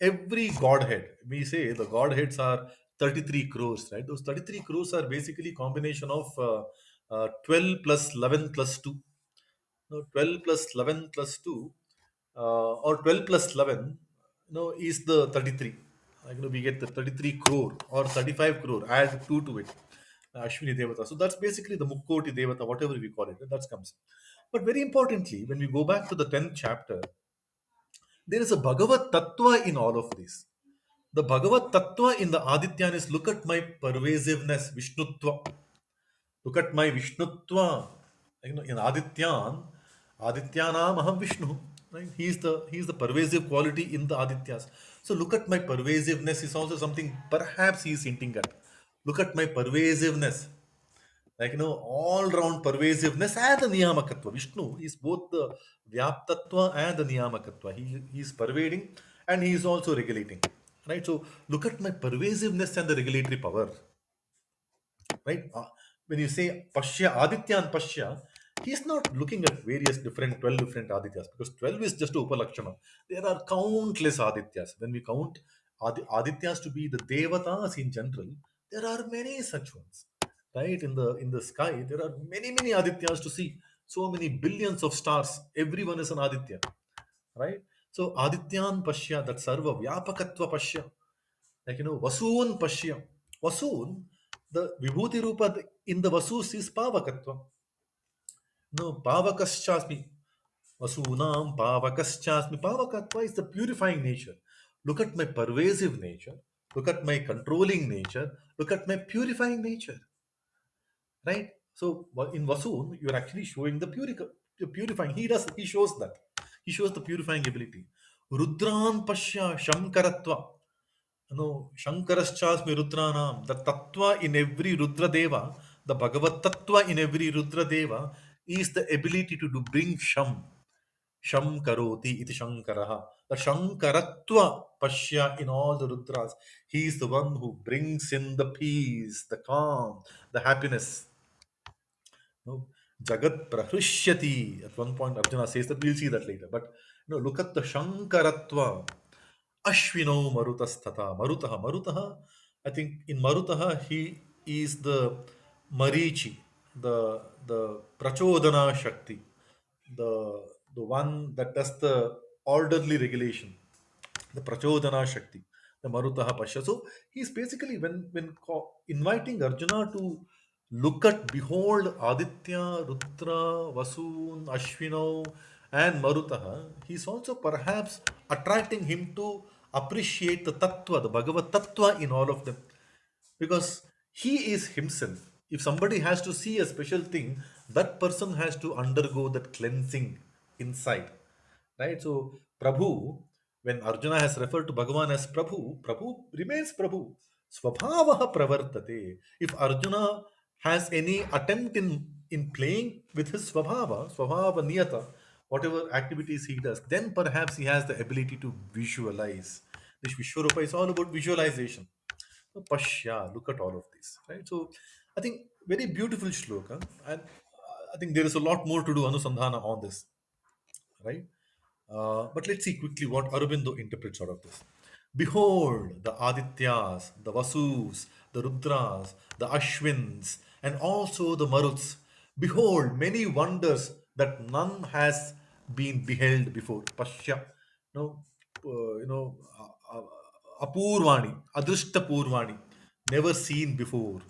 every godhead, we say the godheads are 33 crores, right? Those 33 crores are basically combination of 12 plus 11 plus 2. No, 12 plus 11 plus 2, or 12 plus 11, is the 33. Like, we get the 33 crore or 35 crore, add 2 to it. Ashwini Devata. So that's basically the Mukkoti Devata, whatever we call it, that comes. But very importantly, when we go back to the 10th chapter, there is a Bhagavad Tattva in all of this. The Bhagavad Tattva in the Adityan is, look at my pervasiveness, Vishnutva. Look at my Vishnutva. In Adityan, Adityanam Aham Vishnu. Right? He is the pervasive quality in the Adityas. So look at my pervasiveness is also something perhaps he is hinting at. Look at my pervasiveness. Like, all round pervasiveness and the Niyamakatva. Vishnu is both the Vyaptatva and the Niyamakatva. He is pervading and he is also regulating. Right? So look at my pervasiveness and the regulatory power. Right? When you say Pashya, Aditya and Pashya, he is not looking at various 12 different Adityas, because 12 is just Upalakshana. There are countless Adityas. When we count Adityas to be the Devatas in general, there are many such ones. Right? In the sky, there are many, many Adityas to see. So many billions of stars. Everyone is an Aditya. Right? So Adityan Pashya, that Sarva Vyapakatva Pashya. Like, Vasoon Pashya. Vasoon, the Vibhuti Rupa in the Vasus is Pavakatva. No, Pavakaschasmi. Vasunam Pavakaschasmi. Pavakatva is the purifying nature. Look at my pervasive nature. Look at my controlling nature. Look at my purifying nature. Right? So in Vasun, you're actually showing the purifying. He shows that. He shows the purifying ability. Rudran Pashya Shankaratva. Shankaraschasmi Rudranam, the Tattva in every Rudra Deva, the Bhagavad Tattva in every Rudra Deva is the ability to bring Sham. Sham Karoti iti Shankaraha. The Shankaratva Pashya in all the Rudras. He is the one who brings in the peace, the calm, the happiness. Jagat Prahrishyati. At one point, Arjuna says that, we'll see that later. But look at the Shankaratva. Ashwino Marutasthatha. Marutaha. I think in Marutaha he is the Marichi, the Prachodana Shakti, the one that does the orderly regulation, the Prachodana Shakti, the Marutaha Pasha. So he's basically, when inviting Arjuna to Look at, behold, Aditya, Rudra, Vasun, Ashwino, and Marutaha. He's also perhaps attracting him to appreciate the tattva, the Bhagavad tattva in all of them, because he is himself. If somebody has to see a special thing, that person has to undergo that cleansing inside, right? So Prabhu, when Arjuna has referred to Bhagavan as Prabhu, Prabhu remains Prabhu. Swabhavaha pravartate. If Arjuna has any attempt in playing with his swabhava niyata, whatever activities he does, then perhaps he has the ability to visualize. This Vishwarupa is all about visualization. So, Pashya, look at all of this, right? So, I think very beautiful shloka, and I think there is a lot more to do anusandhana on this, right? But let's see quickly what Aurobindo interprets out of this. Behold the Adityas, the Vasus, the Rudras, the Ashwins, and also the Maruts. Behold many wonders that none has been beheld before. Pashya, no, Apurvani, Adrishta Purvani, never seen before.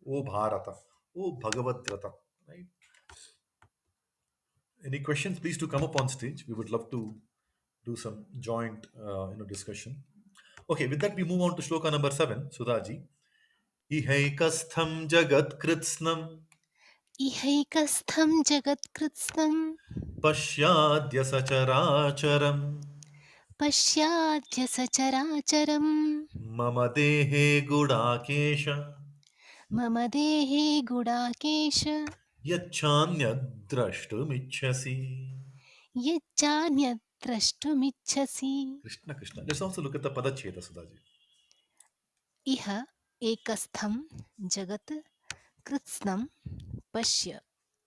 O Bharata, O Bhagavad-Gita, right? Any questions? Please to come up on stage. We would love to do some joint, discussion. Okay, with that we move on to shloka number 7, Sudhaji. Ihaikastham jagat kritsnam इहैकस्थं जगत्कृत्स्नं pashyadya sacharacharam पश्याद्य सचराचरं mama dehe gudakesha मम देहे Gudakesh yachanyad drashtumichyasi. यच्चान्यद् द्रष्टुमिच्छसि। Krishna Krishna. Let's also look at the Padacheta, Sudhaji. इह एकस्थं जगत् कृत्स्नं पश्य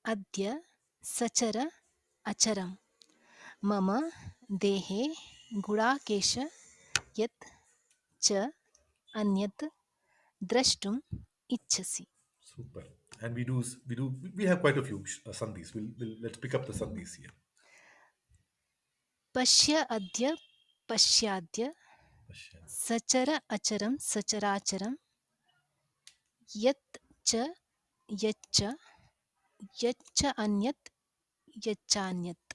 अद्य सचर अचरं मम देहे गुडाकेश यत् च अन्यत् द्रष्टुम् इच्छसि। Super. And we have quite a few sandhis. Let's pick up the sandhis here. पश्य अद्य पश्याद्य Pashya. सचर अचरं सचराचरं यत् च यच्च यच्च अन्यत् यच्चान्यत्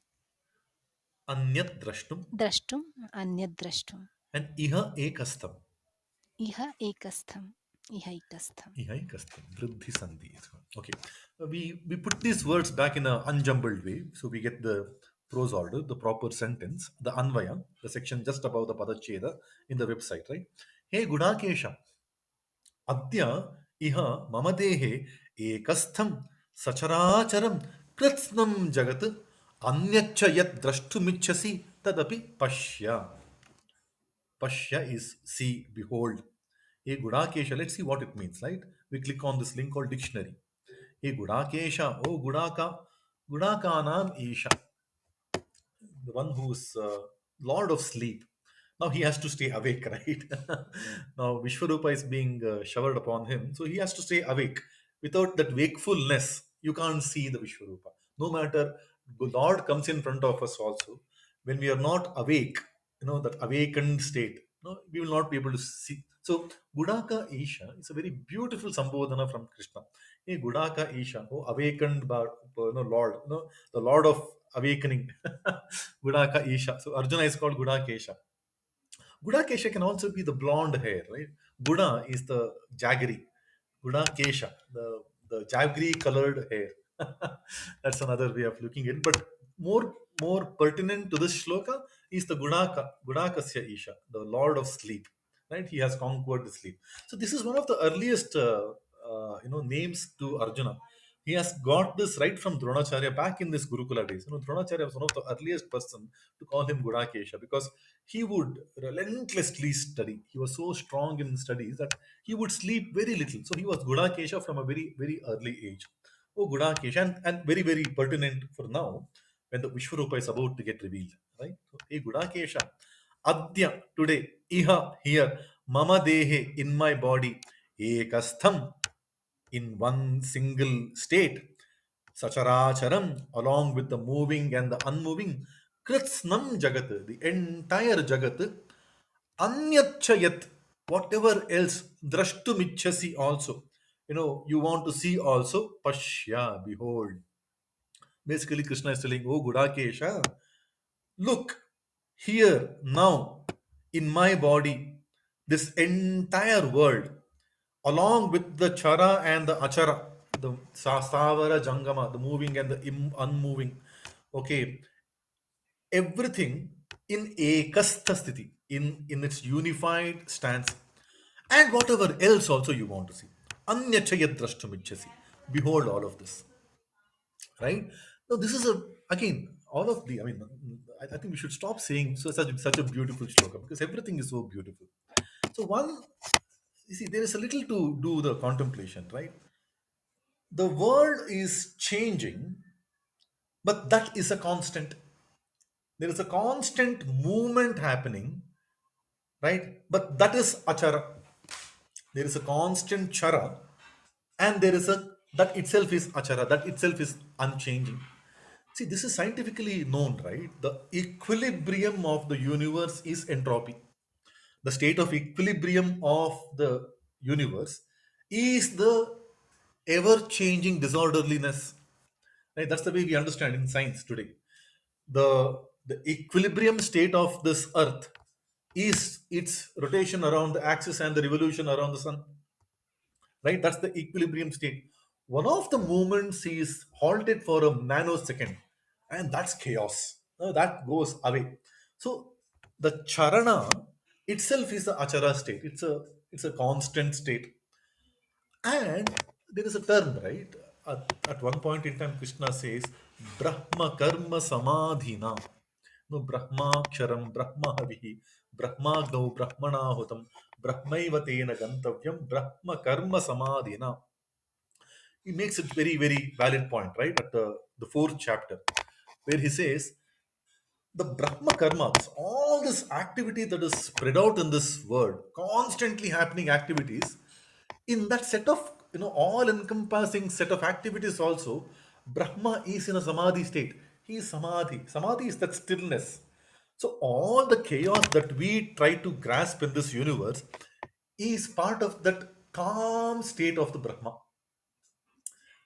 Anyat drashtum द्रष्टुम् अन्यत् द्रष्टुम् and iha ekastham. इह एकस्थम् इह एकस्थम्। Iha ekastham. Vriddhi sandhi. Okay. We put these words back in a unjumbled way, so we get the prose order, the proper sentence, the anvaya, the section just above the padacheda in the website, right? Hey Gudakesha, Adya iha mamadehe ekastham sacharacharam kritsnam jagat anyacha yat drashtumichasi tadapi pashya. Pashya is see, behold. A Gudakesha, let's see what it means, right? We click on this link called dictionary. A Gudakesha, oh Gudaka, Gudakanam Isha, the one who's Lord of sleep. Now he has to stay awake, right? Now Vishwarupa is being showered upon him, so he has to stay awake. Without that wakefulness, you can't see the Vishwarupa. No matter the Lord comes in front of us also, when we are not awake, that awakened state, we will not be able to see. So Gudaka Isha is a very beautiful sambodhana from Krishna. Hey Gudaka Isha, oh awakened Lord, the Lord of awakening. Gudaka Isha. So Arjuna is called Gudakesha. Gudakesha can also be the blonde hair, right? Guda is the jaggery. Gudakesha, the jaggery colored hair. That's another way of looking at it. But more pertinent to this shloka is the Gudakasya Isha, the Lord of Sleep. Right? He has conquered the sleep. So this is one of the earliest names to Arjuna. He has got this right from Dronacharya back in this Gurukula days. Dronacharya was one of the earliest person to call him Gudakesha because he would relentlessly study. He was so strong in studies that he would sleep very little. So he was Gudakesha from a very, very early age. Oh, Gudakesha, and very, very pertinent for now when the Vishwarupa is about to get revealed. Right? So, hey, Gudakesha, Adya, today, Iha, here, Mama Dehe, in my body, Ekastham, in one single state, Sacharacharam, along with the moving and the unmoving, Kritsnam Jagat, the entire Jagat, Anyachayat, whatever else, Drashtumichasi also. You want to see also, Pashya, behold. Basically, Krishna is telling, oh Gudakesha, look here now in my body, this entire world, along with the chara and the achara, the savara jangama, the moving and the unmoving, okay, everything in ekastha sthiti, in its unified stance, and whatever else also you want to see. Anyachayat drashtumichasi. Behold all of this, right? Now this is a, again, all of the, I think we should stop saying such a beautiful shloka, because everything is so beautiful. So one, you see, there is a little to do the contemplation, right? The world is changing, but that is a constant. There is a constant movement happening, right? But that is achara. There is a constant chara, and there is a, that itself is achara, that itself is unchanging. See, this is scientifically known, right? The equilibrium of the universe is entropy. The state of equilibrium of the universe is the ever changing disorderliness. Right? That's the way we understand in science today. The equilibrium state of this earth is its rotation around the axis and the revolution around the sun. Right? That's the equilibrium state. One of the movements is halted for a nanosecond, and that's chaos. Now that goes away. So the charana itself is the achara state. It's a constant state. And there is a term, right? At one point in time, Krishna says, Brahma Karma Samadhina. No, Brahma Ksharam, Brahma Havihi, Brahma Gau, Brahmana Hutam, Brahmaiva Tena Gantavyam, Brahma Karma Samadhina. He makes a very, very valid point, right? At the fourth chapter, where he says, the Brahma Karma, all this activity that is spread out in this world, constantly happening activities, in that set of, all encompassing set of activities also, Brahma is in a samadhi state. He is samadhi. Samadhi is that stillness. So all the chaos that we try to grasp in this universe is part of that calm state of the Brahma.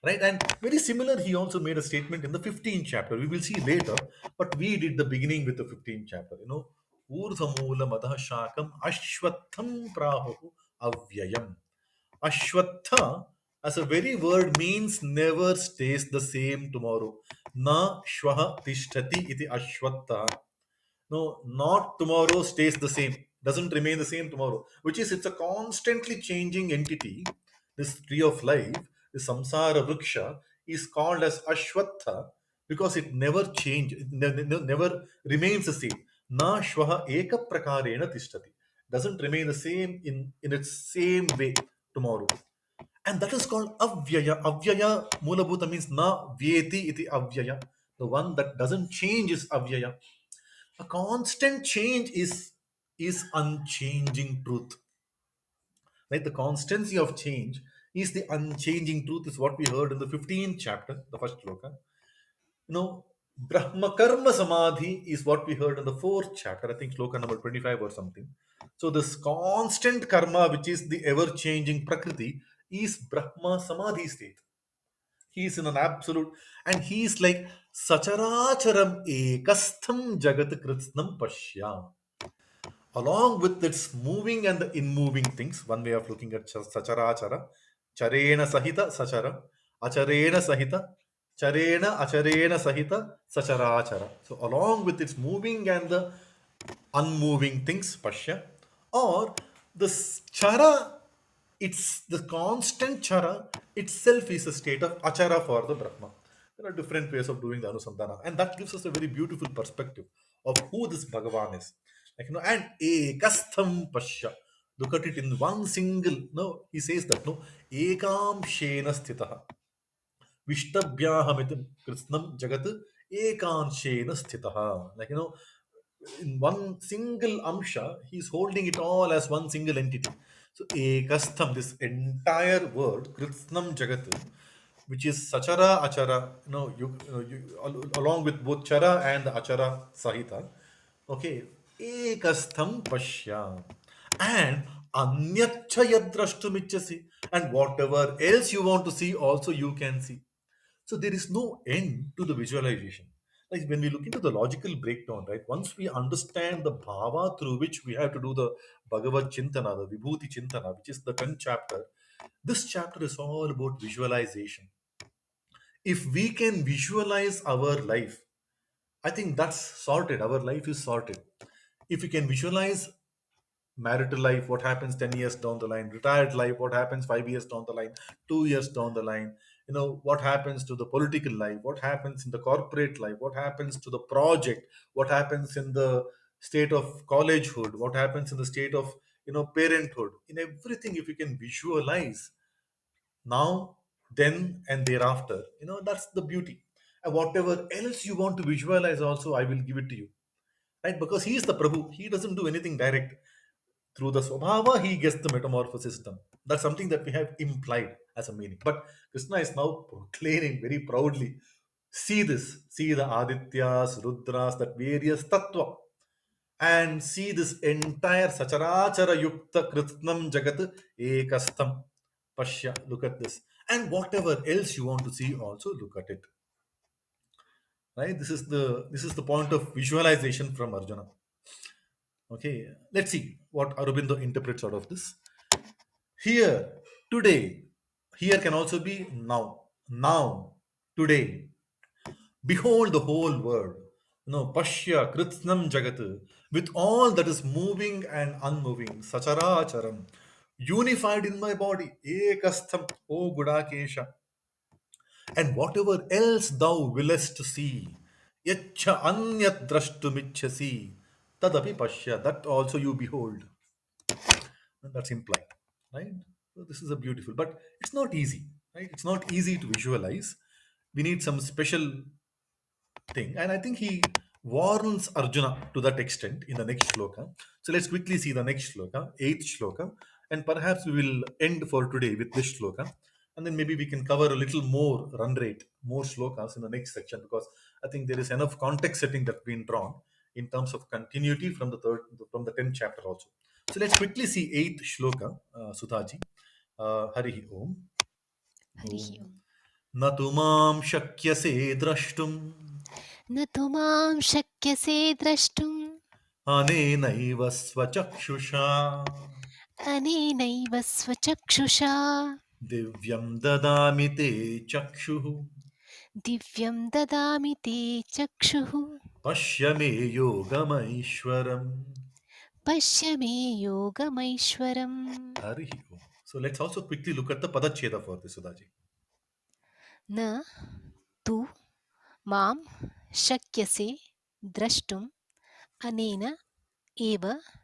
Right? And very similar, he also made a statement in the 15th chapter. We will see later, but we did the beginning with the 15th chapter. Urdhamoola madha shakam ashwatham prahu avyayam. Ashwatha, as a very word, means never stays the same tomorrow. Na shwaha tishtati iti ashwatha. No, not tomorrow stays the same, doesn't remain the same tomorrow, which is, it's a constantly changing entity. This tree of life, the samsara vriksha, is called as ashwatha because it never changes, it never remains the same. Na shwaha eka prakarena tishtati, doesn't remain the same in its same way tomorrow. And that is called avyaya. Avyaya mulabhuta means na vyeti iti avyaya. The one that doesn't change is avyaya. A constant change is unchanging truth. Right? The constancy of change is the unchanging truth, is what we heard in the 15th chapter, the first shloka. Brahma Karma Samadhi is what we heard in the fourth chapter, I think shloka number 25 or something. So this constant karma, which is the ever-changing Prakriti, is Brahma Samadhi state. He is in an absolute, and he is like Sacharacharam Ekastham Jagat Kritsnam Pashya. Along with its moving and the in-moving things, one way of looking at Sacharachara, Charena Sahita Sachara, Acharena Sahita, Charena Acharena Sahita Sacharachara. So along with its moving and the unmoving things, Pashya, or the Chara, it's the constant Chara itself is a state of Achara for the Brahma. There are different ways of doing the Anusandhana, and that gives us a very beautiful perspective of who this Bhagavan is. And Ekastham Pashya. Look at it in one single, no, he says that, no, Ekam Shena Sthitaha. Vishtabhyahamitam Krishnam Jagat Ekanshena Sthitaha. In one single amsha, he's holding it all as one single entity. So Ekastham, this entire word, Krishnam Jagat, which is Sachara Achara, along with both Chara and Achara Sahita. Okay, Ekastham Pashya. And Anyacha yadrashtumichasi. And whatever else you want to see, also you can see. So there is no end to the visualization. Like when we look into the logical breakdown, right? Once we understand the bhava through which we have to do the Bhagavad Chintana, the Vibhuti Chintana, which is the 10th chapter, this chapter is all about visualization. If we can visualize our life, I think that's sorted. Our life is sorted. If you can visualize marital life, what happens 10 years down the line, retired life, what happens 5 years down the line, 2 years down the line, what happens to the political life, what happens in the corporate life, what happens to the project, what happens in the state of collegehood, what happens in the state of parenthood, in everything. If you can visualize now, then, and thereafter, that's the beauty. And whatever else you want to visualize also, I will give it to you, right? Because he is the Prabhu, he doesn't do anything direct. Through the Swabhava, he gets the metamorphosis done. That's something that we have implied as a meaning. But Krishna is now proclaiming very proudly, see this, see the Adityas, Rudras, that various tattva, and see this entire Sacharachara Yukta Kritsnam Jagat Ekastham. Pashya, look at this. And whatever else you want to see, also look at it. Right? This is the point of visualization from Arjuna. Okay, let's see what Aurobindo interprets out of this. Here, today. Here can also be now. Now, today. Behold the whole world. Pashya, Kritsnam Jagat, with all that is moving and unmoving, Sacharacharam, unified in my body, Ekastham, O Gudakesha, and whatever else thou willest to see, Yacha Anyat Drashtumichasi, Tadapi Pashya, that also you behold. That's implied, right? So this is a beautiful, but it's not easy, right? It's not easy to visualize. We need some special thing, and I think he warns Arjuna to that extent in the next shloka. So let's quickly see the next shloka, eighth shloka, and perhaps we will end for today with this shloka, and then maybe we can cover a little more run rate, more shlokas in the next section, because I think there is enough context setting that's been drawn in terms of continuity from the 10th chapter also. So let's quickly see eighth shloka, Sutaji. Harihi Om. हरिः Om. ओम् न तु मां शक्यसे द्रष्टुम् न तु मां शक्यसे द्रष्टुम् अनेनैव स्वचक्षुषा अनेनैव स्वचक्षुषा दिव्यं ददामि ते चक्षुः दिव्यं ददामि ते चक्षुः पश्य मे योगमैश्वरम्. पश्य मे योगमैश्वरम् Harihi Om. So let's also quickly look at the Padacheda for this, Sudhaji. न तु मां शक्यसे द्रष्टुम् अनेन एव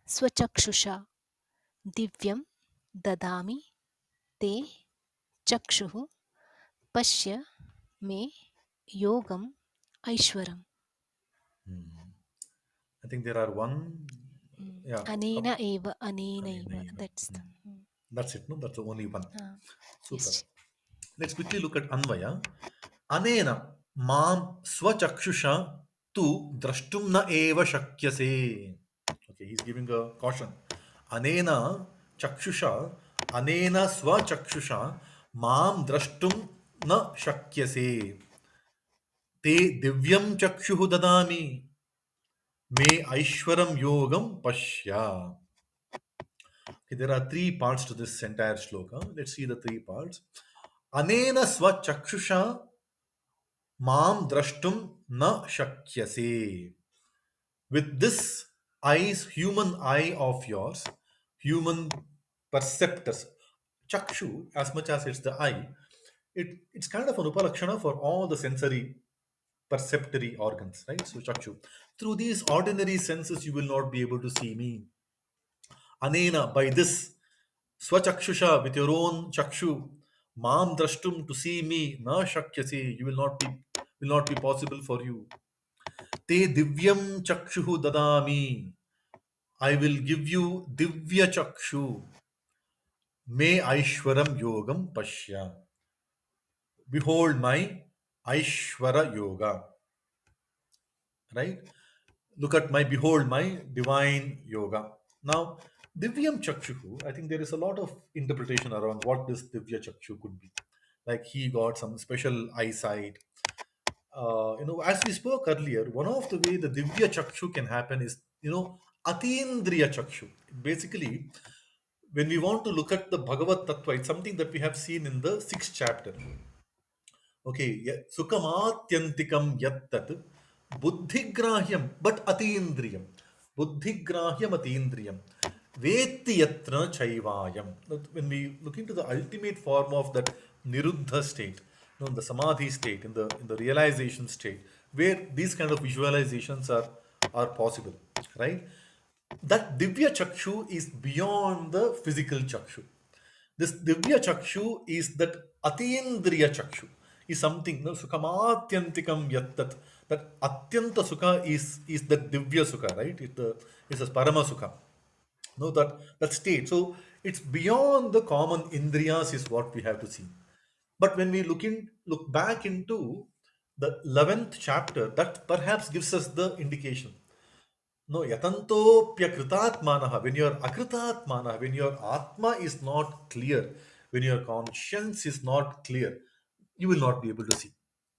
स्वचक्षुषा दिव्यं ददामि ते चक्षुः पश्य मे योगम् ऐश्वरम् I think there are one, yeah, अनेन एव अनेनैव Anenaiva. that's That's it, no? That's the only one. Super. yes Let's quickly look at Anvaya. Anena mam swachakshusha tu drashtum na eva shakyase. Okay, he's giving a caution. Anena chakshusha, anena swachakshusha mam drashtum na shakyase. Te divyam chakshuhu dadami me aishwaram yogam pashya. Okay, there are three parts to this entire shloka. Let's see the three parts. Anena swachakshusha Mam drashtum na shakyase. With this eyes, human eye of yours, human perceptors, chakshu, as much as it's the eye, it's kind of an upalakshana for all the sensory perceptory organs, right? So chakshu. Through these ordinary senses, you will not be able to see me. Anena, by this, swachakshusha, with your own chakshu, mam drashtum, to see me, na shakyase, will not be possible for you. Te divyam chakshuhu dadami. I will give you divya chakshu. Me aishwaram yogam pashya. Behold my aishwara yoga. Right? Look at behold my divine yoga. Now, Divyam Chakshuhu, I think there is a lot of interpretation around what this Divya Chakshu could be. Like he got some special eyesight. As we spoke earlier, one of the way the Divya Chakshu can happen is, Atindriya Chakshu. Basically, when we want to look at the Bhagavad Tattva, it's something that we have seen in the sixth chapter. Okay, Sukhamatyantikam yattat buddhigrahyam but atindriyam. Buddhigrahyam atindriyam. Vetti yatra chaivayam. When we look into the ultimate form of that niruddha state, the samadhi state, in the realization state, where these kind of visualizations are possible, right? That divya chakshu is beyond the physical chakshu. This Divya Chakshu is that Atindriya Chakshu, is something, no, Sukhamatyantikam Yattat. That Atyanta Sukha is the Divya Sukha, right? It's a Parama Sukha. No, that state. So it's beyond the common Indriyas, is what we have to see. But when we look back into the 11th chapter, that perhaps gives us the indication. No, yatantopya kritatmanaha. When your akritatmanaha, when your atma is not clear, when your conscience is not clear, you will not be able to see.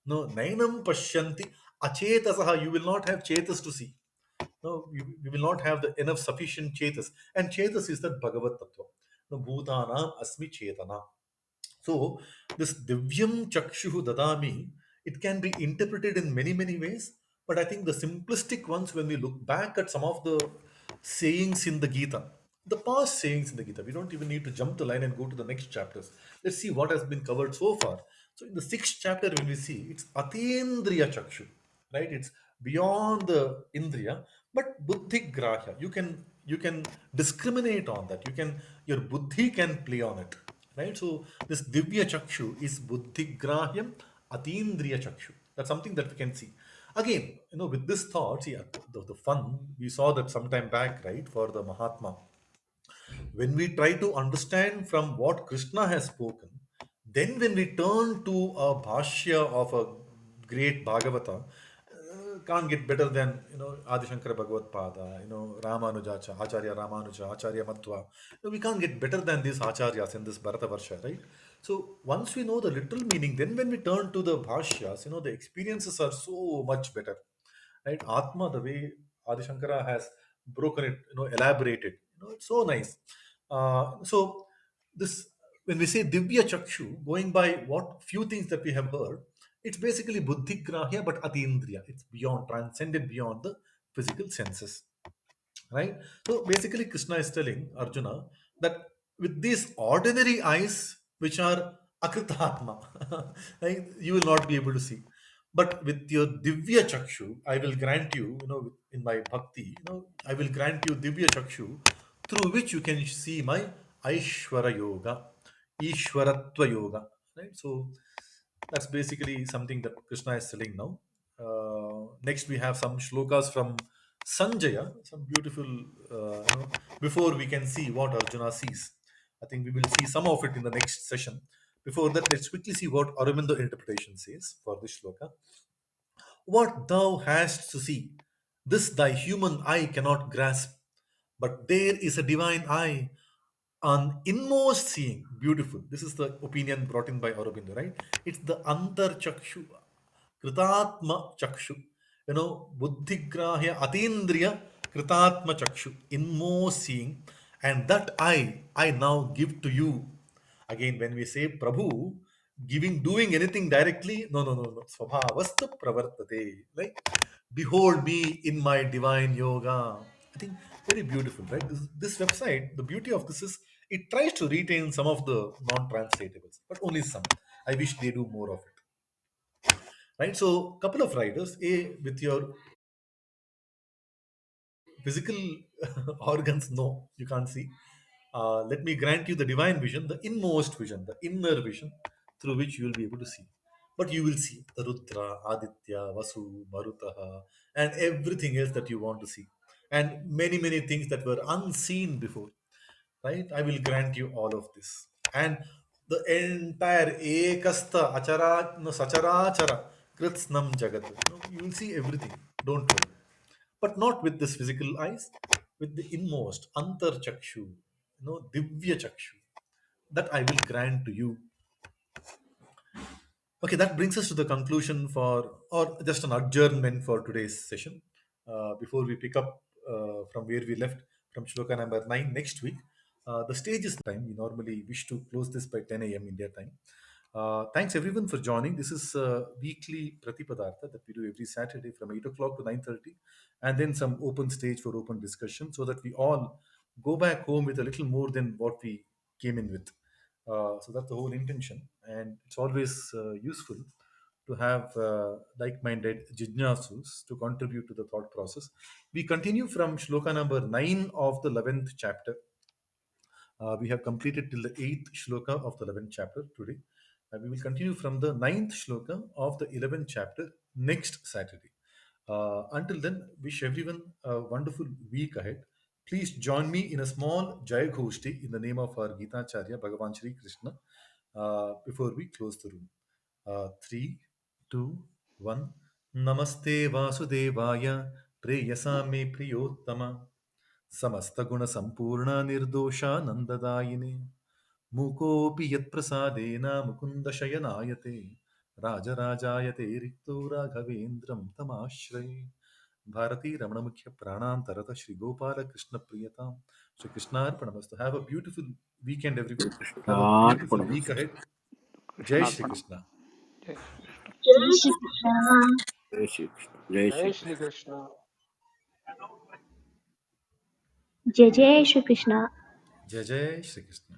No, nainam pashyanti achetasaha. You will not have chetas to see. No, you will not have the enough sufficient chetas. And chetas is that Bhagavad Tattva. No, bhutanam asmi chetana. So, this Divyam Chakshuhu Dadami, it can be interpreted in many, many ways. But I think the simplistic ones, when we look back at some of the sayings in the Gita, the past sayings in the Gita, we don't even need to jump the line and go to the next chapters. Let's see what has been covered so far. So, in the sixth chapter, when we see, it's Atendriya Chakshu, right? It's beyond the Indriya, but Buddhi Grahya. You can discriminate on that. Your Buddhi can play on it, right? So this Divya Chakshu is Buddhi Grahyam Atindriya Chakshu. That's something that we can see. Again, with this thought, see, the fun, we saw that sometime back, right, for the Mahatma. When we try to understand from what Krishna has spoken, then when we turn to a bhashya of a great Bhagavata, can't get better than Adi Shankara Bhagavad Pada, Ramanujacha, Acharya Ramanuja, Acharya Madhva. We can't get better than these acharyas in this Bharata Varsha, right? So once we know the literal meaning, then when we turn to the bhashyas, the experiences are so much better, right? Atma, the way Adi Shankara has broken it, elaborated, it's so nice. So this, when we say Divya Chakshu, going by what few things that we have heard, it's basically Buddhi Grahya, but Atindriya. It's beyond, transcended beyond the physical senses, right? So basically, Krishna is telling Arjuna that with these ordinary eyes, which are Akritatma, right, you will not be able to see. But with your Divya Chakshu, I will grant you, in my bhakti, I will grant you Divya Chakshu, through which you can see my Aishwara Yoga, Ishwaratva Yoga, right? So that's basically something that Krishna is telling now. Next, we have some shlokas from Sanjaya, some beautiful, before we can see what Arjuna sees. I think we will see some of it in the next session. Before that, let's quickly see what Aurobindo interpretation says for this shloka. What thou hast to see, this thy human eye cannot grasp, but there is a divine eye, an inmost seeing. Beautiful. This is the opinion brought in by Aurobindo, right? It's the Antar Chakshu, Kritatma Chakshu, Buddhigrahya Atindriya Kritatma Chakshu, inmost seeing, and that I now give to you. Again, when we say Prabhu, doing anything directly, no. Svabhavastu pravartate. Like, behold me in my divine yoga. I think very beautiful, right? This website, the beauty of this is it tries to retain some of the non-translatables, but only some. I wish they do more of it, right? So, couple of writers, A, with your physical organs, no, you can't see. Let me grant you the divine vision, the inmost vision, the inner vision, through which you will be able to see. But you will see the Rudra, Aditya, Vasu, Marutaha, and everything else that you want to see. And many, many things that were unseen before, right? I will grant you all of this. And the entire Ekasta, Achara, no, Sacharachara, Kritsnam Jagat. You will see everything. Don't worry, but not with this physical eyes. with the inmost, antar chakshu, divya chakshu, that I will grant to you. Okay, that brings us to the conclusion for, or just an adjournment for today's session. Before we pick up from where we left from shloka number 9 next week, the stage is time. We normally wish to close this by 10 a.m. India time. Thanks everyone for joining. This is weekly Pratipadartha that we do every Saturday from 8 o'clock to 9:30, and then some open stage for open discussion so that we all go back home with a little more than what we came in with. So that's the whole intention, and it's always useful to have like-minded jijnasus to contribute to the thought process. We continue from shloka number 9 of the 11th chapter. We have completed till the 8th shloka of the 11th chapter today. We will continue from the 9th shloka of the 11th chapter next Saturday. Until then, wish everyone a wonderful week ahead. Please join me in a small Jai Ghoshti in the name of our Gita Charya, Bhagavan Shri Krishna, before we close the room. 3, 2, 1. Namaste Vasudevaya, Preyasa me Priyottama. समस्तगुणसम्पूर्णनिर्दोषानन्ददायिने मूकोऽपि यत्प्रसादेन मुकुन्दशयनायते राजराजायते रिक्तो राघवेन्द्रं तमाश्रये Bharti रमणमुख्य प्राणान्तरत श्रीगोपालकृष्णप्रियतां श्रीकृष्णार्पणमस्तु. Have a beautiful weekend everyone. Have a beautiful week कृष्णार्पणमस्तु ahead. Jai Shri कृष्णार्पणम् Krishna. जय Shrikrishna Jai Shri Krishna. जय श्रीकृष्ण जय जय Shrikrishna Shrikrishna Jai Jai Shri Krishna. Jai Jai Shri Krishna.